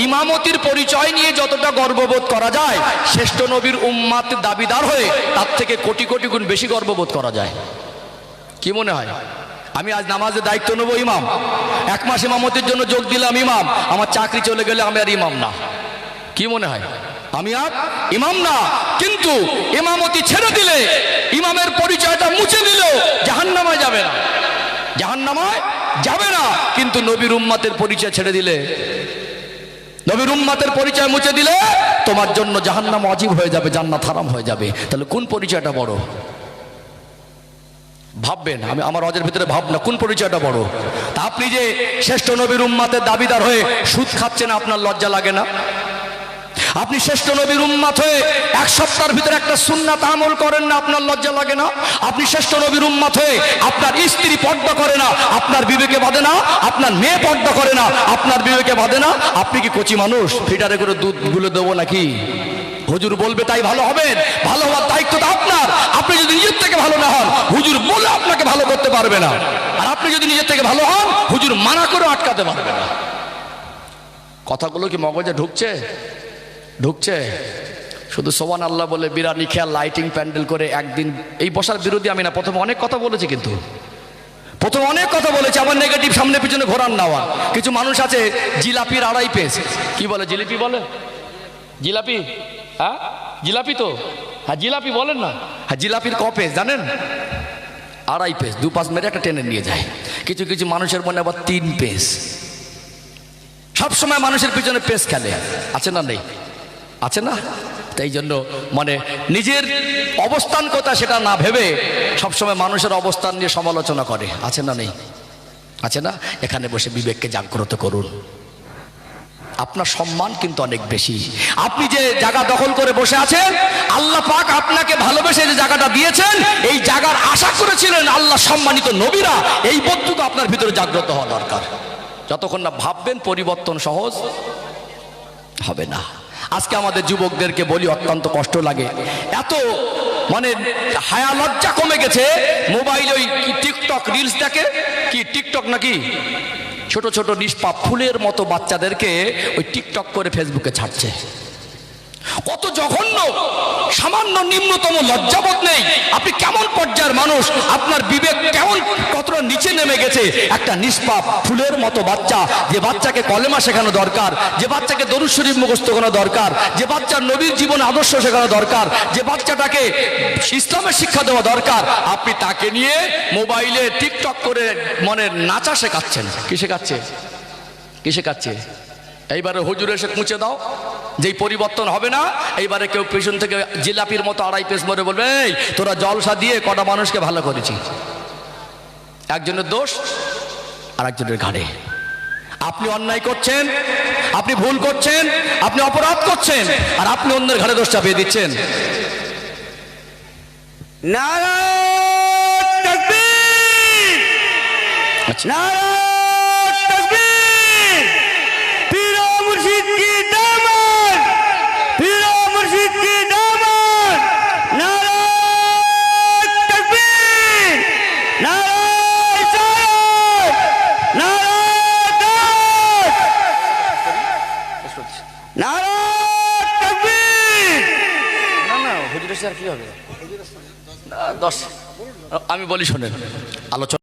ইমামতির পরিচয় নিয়ে যতটা গর্ববোধ করা যায়, শ্রেষ্ঠ নবীর উম্মাত দাবিদার হয়ে তার থেকে কোটি কোটি গুণ বেশি গর্ববোধ করা যায়। কি মনে হয়? আমি আজ নামাজের দায়িত্ব নেবো, ইমাম, 1 মাস ইমামতির জন্য যোগ দিলাম, ইমাম, আমার চাকরি চলে গেলে আমি আর ইমাম না। কি মনে হয়? আমি আর ইমাম না। কিন্তু ইমামতি ছেড়ে দিলে, ইমামের পরিচয়টা মুছে দিলেও জাহান্নামায় যাবে না, জাহান্নামায় যাবে না। কিন্তু নবীর উম্মতের পরিচয় ছেড়ে দিলে, নবীর উম্মতের পরিচয় মুছে দিলে তোমার জন্য জাহান্নাম ওয়াজিব হয়ে যাবে, জান্নাত হারাম হয়ে যাবে। তাহলে কোন পরিচয়টা বড়? ভাববেন, আমি আমার অজের ভিতরে ভাবনা, কোন পরিচয়টা বড়? তা আপনি যে শ্রেষ্ঠ নবীর উম্মতের দাবিদার হয়ে সুদ খাচ্ছেন, আপনার লজ্জা লাগে না? আপনি শ্রেষ্ঠ নবীর উম্মত হয়ে 1 সপ্তাহের ভিতরে একটা সুন্নাত আমল করেন না, আপনার লজ্জা লাগে না? আপনি শ্রেষ্ঠ নবীর উম্মত হয়ে আপনার স্ত্রী পর্দা করে না, আপনার বিবেকে বাঁধে না? আপনার মেয়ে পর্দা করে না, আপনার বিবেকে বাঁধে না? আপনি কি কচি মানুষ, ফিটারে করে দুধ গুলে দেবো নাকি? হুজুর বলবে তাই ভালো হবেন? ভালো হওয়ার দায়িত্বটা আপনার। আপনি যদি নিজের থেকে ভালো না হন, হুজুর বলে আপনাকে ভালো করতে পারবে না। আর আপনি যদি নিজের থেকে ভালো হন, হুজুর মানা করে আটকাতে পারবে না। কথাগুলো কি মগজে ঢুকছে? ঢুকছে? শুধু সোবান আল্লাহ বলে বিরানি খেয়াল লাইটিং প্যান্ডেল করে একদিন, এই বসার বিরোধী আমি না। প্রথমে অনেক কথা বলেছি, কিন্তু প্রথমে অনেক কথা বলেছি, আমার নেগেটিভ সামনে পিছনে ঘোরান নেওয়া। কিছু মানুষ আছে জিলাপির 2.5 পেজ, কি বলে জিলিপি বলে, জিলাপি, হ্যাঁ জিলাপি তো, হ্যাঁ জিলাপি বলেন না, হ্যাঁ জিলাপির ক পেজ জানেন? 2.5 পেজ, 2 পাশ মেরে একটা টেনে নিয়ে যায়। কিছু কিছু মানুষের মনে আবার 3 পেজ। সবসময় মানুষের পিছনে পেজ খেলে, আছে না নেই? আছে না? তাই জন্য মানে নিজের অবস্থান কোথায় সেটা না ভেবে সবসময় মানুষের অবস্থান নিয়ে সমালোচনা করে, আছে না নেই? আছে না? এখানে বসে বিবেককে জাগ্রত করুন। আপনার সম্মান কিন্তু অনেক বেশি। আপনি যে জায়গা দখল করে বসে আছেন, আল্লাহ পাক আপনাকে ভালোবেসে যে জায়গাটা দিয়েছেন, এই জায়গার আশা করেছিলেন আল্লাহ সম্মানিত নবীরা। এই বোধটুকু আপনার ভিতরে জাগ্রত হওয়া দরকার। যতক্ষণ না ভাববেন পরিবর্তন সহজ হবে না। আজকে আমাদের যুবকদেরকে বলি, অত্যন্ত কষ্ট লাগে, এত মানে হায়া লজ্জা কমে গেছে। মোবাইলে ওই টিকটক রিলস দেখে, কি টিকটক নাকি, ছোট ছোট নিষ্পাপ ফুলের মতো বাচ্চাদেরকে ওই টিকটক করে ফেসবুকে ছাড়ছে। কত জঘন্য, সামান্য নিম্নতম লজ্জাবোধ নেই। আপনি কেমন পর্যায়ের মানুষ, আপনার বিবেক কেমন কতটা নিচে নেমে গেছে। একটা নিষ্পাপ ফুলের মতো বাচ্চা, যে বাচ্চাকে কলেমা শেখানো দরকার, যে বাচ্চাকে দরুদ শরীফ মুখস্থ করানো দরকার, যে বাচ্চার নবীর জীবন আদর্শ শেখানো দরকার, যে বাচ্চাটাকে ইসলামের শিক্ষা দেওয়া দরকার, আপনি তাকে নিয়ে মোবাইলে টিকটক করে মনে নাচা শেখাচ্ছেন। কি শেখাচ্ছে? কি শেখাচ্ছে? এইবারে হুজুর এসে মুছে দাও, যেই পরিবর্তন হবে না। এইবারে কেউ পেছন থেকে জিলাপির মতো আড়াই পেস মরে বলবে, এই তোরা জলসা দিয়ে কটা মানুষকে ভালো করেছি। একজনের দোষ আর একজনের ঘাড়ে। আপনি অন্যায় করছেন, আপনি ভুল করছেন, আপনি অপরাধ করছেন, আর আপনি অন্যের ঘাড়ে দোষ চাপিয়ে দিচ্ছেন। নারায়ে তাকবীর, নারায়ে তাকবীর, পীর ও মুর্শিদ কি দামত, পীর ও মুর্শিদ কি দামত। নারায়ে তাকবীর, নারায়ে ইসলাম, নারায়ে দাওয়াত, নারায়ে তাকবীর। না না, হুজুরের সাথে আর কি হবে? 10 আমি বলি শোনেন, আলোচনা